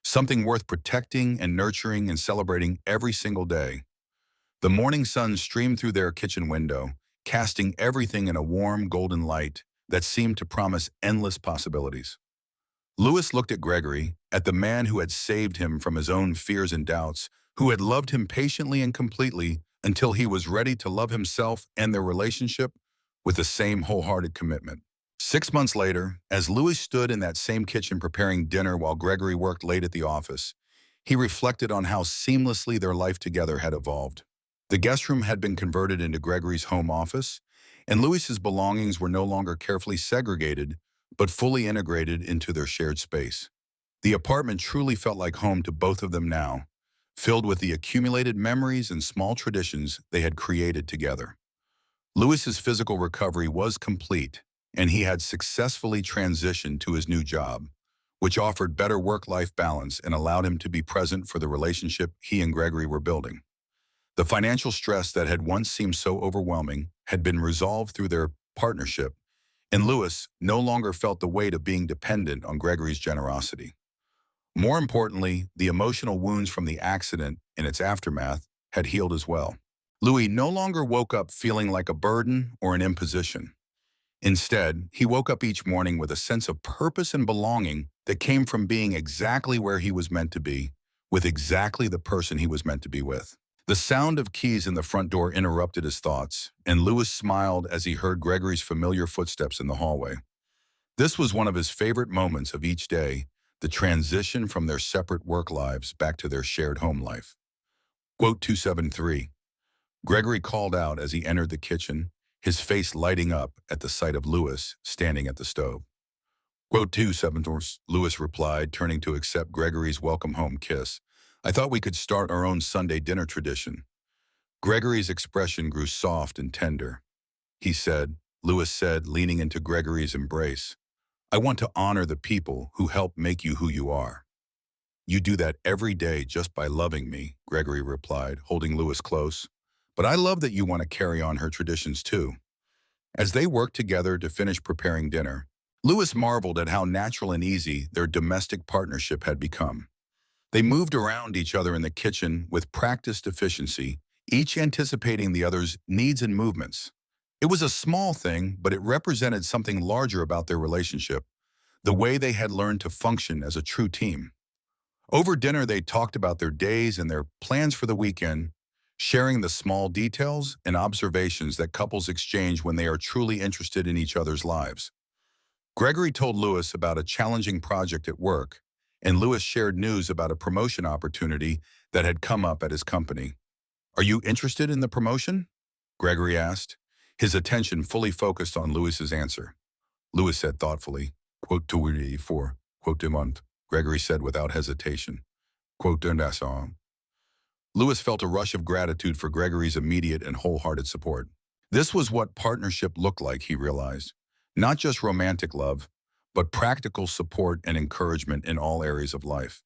something worth protecting and nurturing and celebrating every single day. The morning sun streamed through their kitchen window, casting everything in a warm golden light that seemed to promise endless possibilities. Lewis looked at Gregory, at the man who had saved him from his own fears and doubts, who had loved him patiently and completely until he was ready to love himself and their relationship with the same wholehearted commitment. 6 months later, as Lewis stood in that same kitchen preparing dinner while Gregory worked late at the office, he reflected on how seamlessly their life together had evolved. The guest room had been converted into Gregory's home office, and Lewis's belongings were no longer carefully segregated, but fully integrated into their shared space. The apartment truly felt like home to both of them now, filled with the accumulated memories and small traditions they had created together. Lewis's physical recovery was complete, and he had successfully transitioned to his new job, which offered better work-life balance and allowed him to be present for the relationship he and Gregory were building. The financial stress that had once seemed so overwhelming had been resolved through their partnership, and Lewis no longer felt the weight of being dependent on Gregory's generosity. More importantly, the emotional wounds from the accident and its aftermath had healed as well. Louis no longer woke up feeling like a burden or an imposition. Instead, he woke up each morning with a sense of purpose and belonging that came from being exactly where he was meant to be, with exactly the person he was meant to be with. The sound of keys in the front door interrupted his thoughts, and Lewis smiled as he heard Gregory's familiar footsteps in the hallway. This was one of his favorite moments of each day, the transition from their separate work lives back to their shared home life. Quote 273. Gregory called out as he entered the kitchen, his face lighting up at the sight of Lewis standing at the stove. Quote 2, Seventors, Lewis replied, turning to accept Gregory's welcome home kiss. I thought we could start our own Sunday dinner tradition. Gregory's expression grew soft and tender. He said, Lewis said, leaning into Gregory's embrace, I want to honor the people who help make you who you are. You do that every day just by loving me, Gregory replied, holding Lewis close. But I love that you want to carry on her traditions too. As they worked together to finish preparing dinner, Lewis marveled at how natural and easy their domestic partnership had become. They moved around each other in the kitchen with practiced efficiency, each anticipating the other's needs and movements. It was a small thing, but it represented something larger about their relationship, the way they had learned to function as a true team. Over dinner, they talked about their days and their plans for the weekend, sharing the small details and observations that couples exchange when they are truly interested in each other's lives. Gregory told Lewis about a challenging project at work, and Lewis shared news about a promotion opportunity that had come up at his company. Are you interested in the promotion? Gregory asked, his attention fully focused on Lewis's answer. Lewis said thoughtfully, quote 284, quote a month. Gregory said without hesitation, quote song. Lewis felt a rush of gratitude for Gregory's immediate and wholehearted support. This was what partnership looked like, he realized. Not just romantic love, but practical support and encouragement in all areas of life.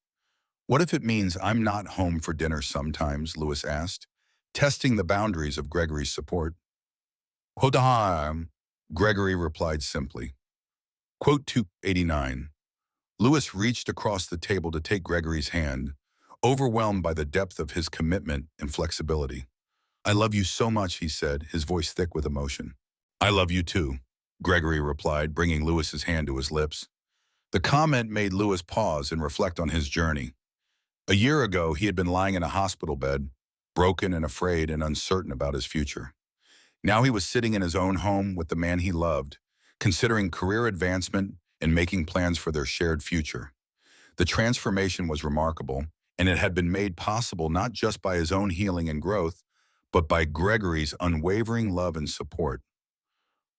What if it means I'm not home for dinner sometimes, Lewis asked, testing the boundaries of Gregory's support. Quote, Gregory replied simply. Quote 289. Lewis reached across the table to take Gregory's hand, overwhelmed by the depth of his commitment and flexibility. I love you so much, he said, his voice thick with emotion. I love you too, Gregory replied, bringing Lewis's hand to his lips. The comment made Lewis pause and reflect on his journey. A year ago, he had been lying in a hospital bed, broken and afraid and uncertain about his future. Now he was sitting in his own home with the man he loved, considering career advancement and making plans for their shared future. The transformation was remarkable, and it had been made possible not just by his own healing and growth, but by Gregory's unwavering love and support.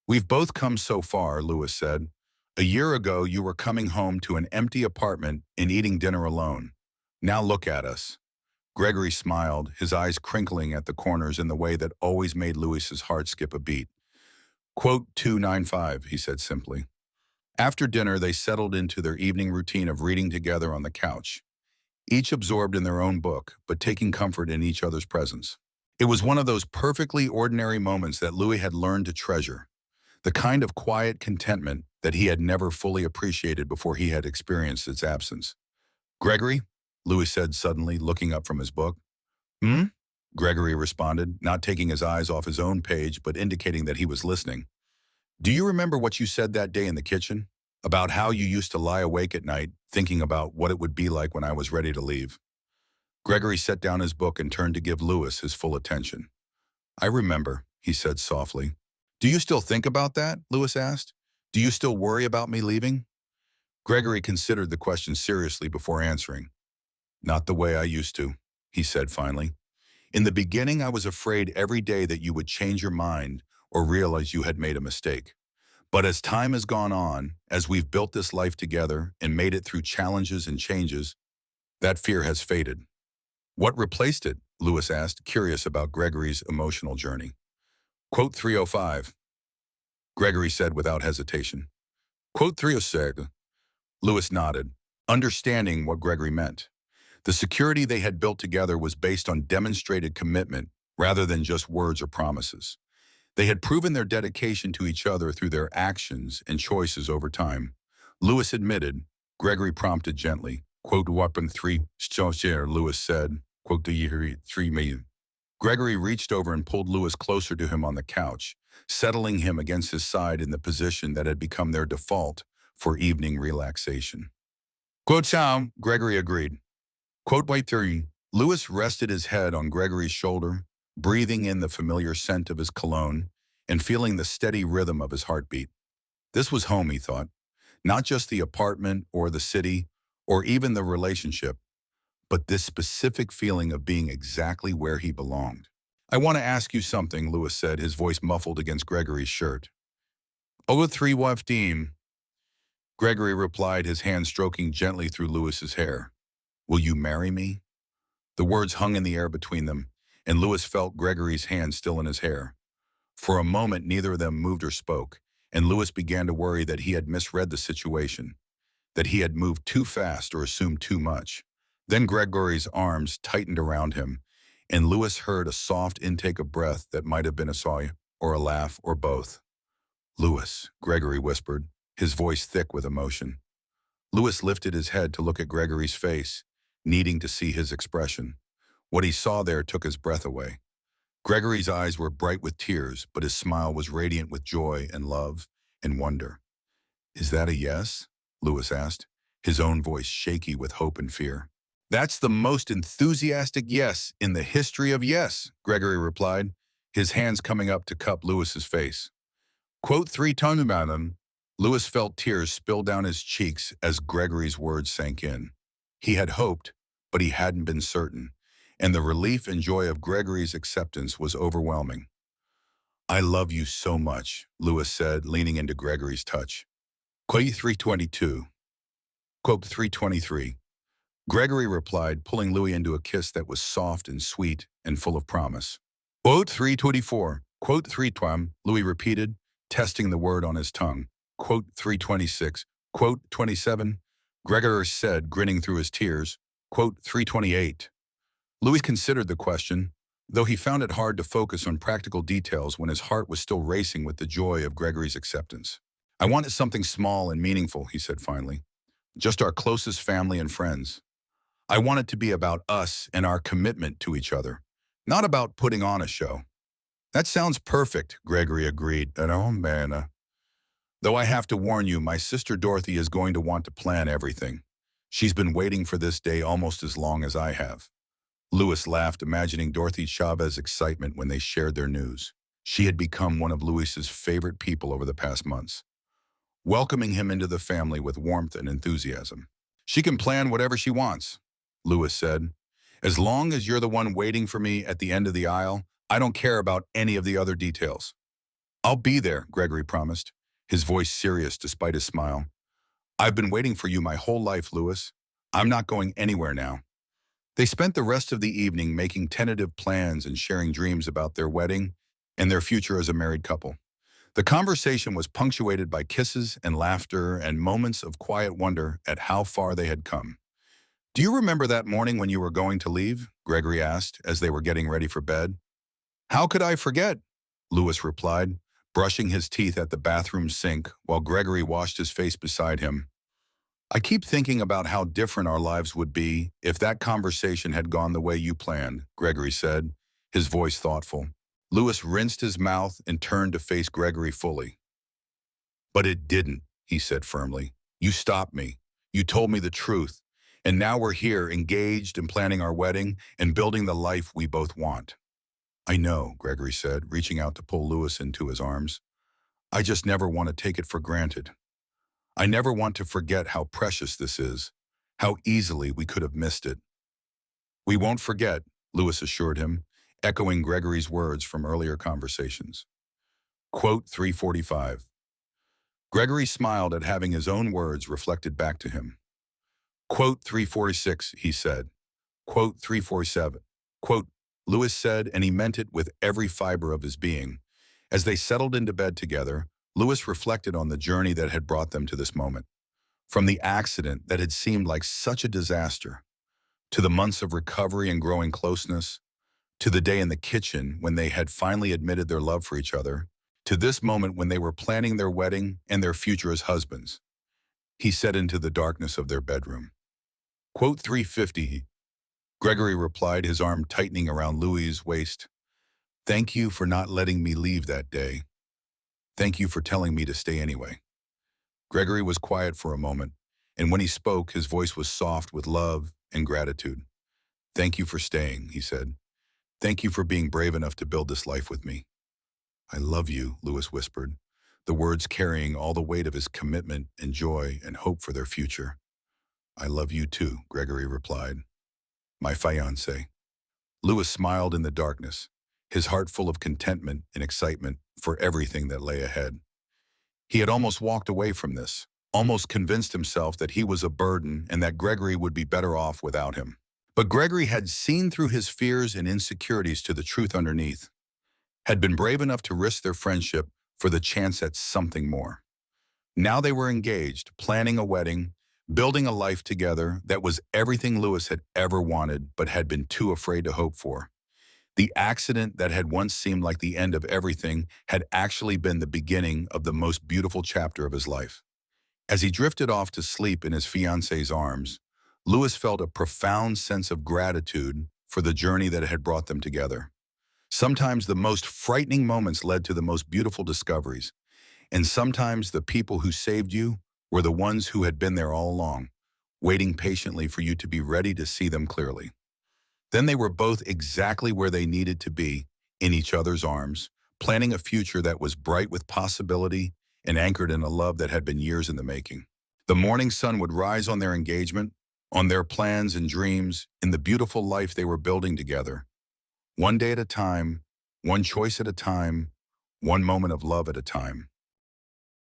We've both come so far, Lewis said. A year ago, you were coming home to an empty apartment and eating dinner alone. Now look at us. Gregory smiled, his eyes crinkling at the corners in the way that always made Lewis's heart skip a beat. Quote 295, he said simply. After dinner, they settled into their evening routine of reading together on the couch, each absorbed in their own book, but taking comfort in each other's presence. It was one of those perfectly ordinary moments that Louis had learned to treasure, the kind of quiet contentment that he had never fully appreciated before he had experienced its absence. Gregory, Louis said suddenly, looking up from his book. Hmm? Gregory responded, not taking his eyes off his own page, but indicating that he was listening. Do you remember what you said that day in the kitchen? About how you used to lie awake at night, thinking about what it would be like when I was ready to leave. Gregory set down his book and turned to give Lewis his full attention. I remember, he said softly. Do you still think about that? Lewis asked. Do you still worry about me leaving? Gregory considered the question seriously before answering. Not the way I used to, he said finally. In the beginning, I was afraid every day that you would change your mind or realize you had made a mistake. But as time has gone on, as we've built this life together and made it through challenges and changes, that fear has faded. What replaced it? Lewis asked, curious about Gregory's emotional journey. Quote 305. Gregory said without hesitation. Quote 306. Lewis nodded, understanding what Gregory meant. The security they had built together was based on demonstrated commitment rather than just words or promises. They had proven their dedication to each other through their actions and choices over time. Lewis admitted, Gregory prompted gently. Quote, weapon 3, share, Lewis said. Quote, do you hear 3 million? Gregory reached over and pulled Lewis closer to him on the couch, settling him against his side in the position that had become their default for evening relaxation. Quote, Sam, Gregory agreed. Quote, by 3, Lewis rested his head on Gregory's shoulder, breathing in the familiar scent of his cologne and feeling the steady rhythm of his heartbeat. This was home, he thought, not just the apartment or the city or even the relationship, but this specific feeling of being exactly where he belonged. I want to ask you something, Lewis said, his voice muffled against Gregory's shirt. Over 3:15, Gregory replied, his hand stroking gently through Lewis's hair. Will you marry me? The words hung in the air between them, and Lewis felt Gregory's hand still in his hair. For a moment, neither of them moved or spoke, and Lewis began to worry that he had misread the situation, that he had moved too fast or assumed too much. Then Gregory's arms tightened around him, and Lewis heard a soft intake of breath that might have been a sigh or a laugh or both. Lewis, Gregory whispered, his voice thick with emotion. Lewis lifted his head to look at Gregory's face, needing to see his expression. What he saw there took his breath away. Gregory's eyes were bright with tears, but his smile was radiant with joy and love and wonder. Is that a yes? Lewis asked, his own voice shaky with hope and fear. That's the most enthusiastic yes in the history of yes, Gregory replied, his hands coming up to cup Lewis's face. Quote 3 times about him. Lewis felt tears spill down his cheeks as Gregory's words sank in. He had hoped, but he hadn't been certain, and the relief and joy of Gregory's acceptance was overwhelming. I love you so much, Lewis said, leaning into Gregory's touch. Quote 322. Quote 323. Gregory replied, pulling Louis into a kiss that was soft and sweet and full of promise. Quote 324. Quote 320. Louis repeated, testing the word on his tongue. Quote 326. Quote 27. Gregory said, grinning through his tears. Quote 328. Louis considered the question, though he found it hard to focus on practical details when his heart was still racing with the joy of Gregory's acceptance. I wanted something small and meaningful, he said finally. Just our closest family and friends. I want it to be about us and our commitment to each other, not about putting on a show. That sounds perfect, Gregory agreed. Oh, man. Though I have to warn you, my sister Dorothy is going to want to plan everything. She's been waiting for this day almost as long as I have. Lewis laughed, imagining Dorothy Chavez's excitement when they shared their news. She had become one of Lewis's favorite people over the past months, welcoming him into the family with warmth and enthusiasm. She can plan whatever she wants, Lewis said. As long as you're the one waiting for me at the end of the aisle, I don't care about any of the other details. I'll be there, Gregory promised, his voice serious despite his smile. I've been waiting for you my whole life, Lewis. I'm not going anywhere now. They spent the rest of the evening making tentative plans and sharing dreams about their wedding and their future as a married couple. The conversation was punctuated by kisses and laughter and moments of quiet wonder at how far they had come. Do you remember that morning when you were going to leave? Gregory asked as they were getting ready for bed. How could I forget? Lewis replied, brushing his teeth at the bathroom sink while Gregory washed his face beside him. I keep thinking about how different our lives would be if that conversation had gone the way you planned, Gregory said, his voice thoughtful. Lewis rinsed his mouth and turned to face Gregory fully. But it didn't, he said firmly. You stopped me. You told me the truth. And now we're here, engaged in planning our wedding and building the life we both want. I know, Gregory said, reaching out to pull Lewis into his arms. I just never want to take it for granted. I never want to forget how precious this is, how easily we could have missed it. We won't forget, Lewis assured him, echoing Gregory's words from earlier conversations. Quote 345. Gregory smiled at having his own words reflected back to him. Quote 346, he said. Quote 347. Quote, Lewis said, and he meant it with every fiber of his being. As they settled into bed together, Lewis reflected on the journey that had brought them to this moment. From the accident that had seemed like such a disaster, to the months of recovery and growing closeness, to the day in the kitchen when they had finally admitted their love for each other, to this moment when they were planning their wedding and their future as husbands. He said into the darkness of their bedroom. Quote 350. Gregory replied, his arm tightening around Louis's waist. Thank you for not letting me leave that day. Thank you for telling me to stay anyway. Gregory was quiet for a moment, and when he spoke, his voice was soft with love and gratitude. Thank you for staying, he said. Thank you for being brave enough to build this life with me. I love you, Lewis whispered, the words carrying all the weight of his commitment and joy and hope for their future. I love you too, Gregory replied. My fiancé. Lewis smiled in the darkness, his heart full of contentment and excitement for everything that lay ahead. He had almost walked away from this, almost convinced himself that he was a burden and that Gregory would be better off without him. But Gregory had seen through his fears and insecurities to the truth underneath, had been brave enough to risk their friendship for the chance at something more. Now they were engaged, planning a wedding, building a life together that was everything Lewis had ever wanted but had been too afraid to hope for. The accident that had once seemed like the end of everything had actually been the beginning of the most beautiful chapter of his life. As he drifted off to sleep in his fiance's arms, Lewis felt a profound sense of gratitude for the journey that had brought them together. Sometimes the most frightening moments led to the most beautiful discoveries, and sometimes the people who saved you were the ones who had been there all along, waiting patiently for you to be ready to see them clearly. Then they were both exactly where they needed to be, in each other's arms, planning a future that was bright with possibility and anchored in a love that had been years in the making. The morning sun would rise on their engagement, on their plans and dreams, in the beautiful life they were building together. One day at a time, one choice at a time, one moment of love at a time.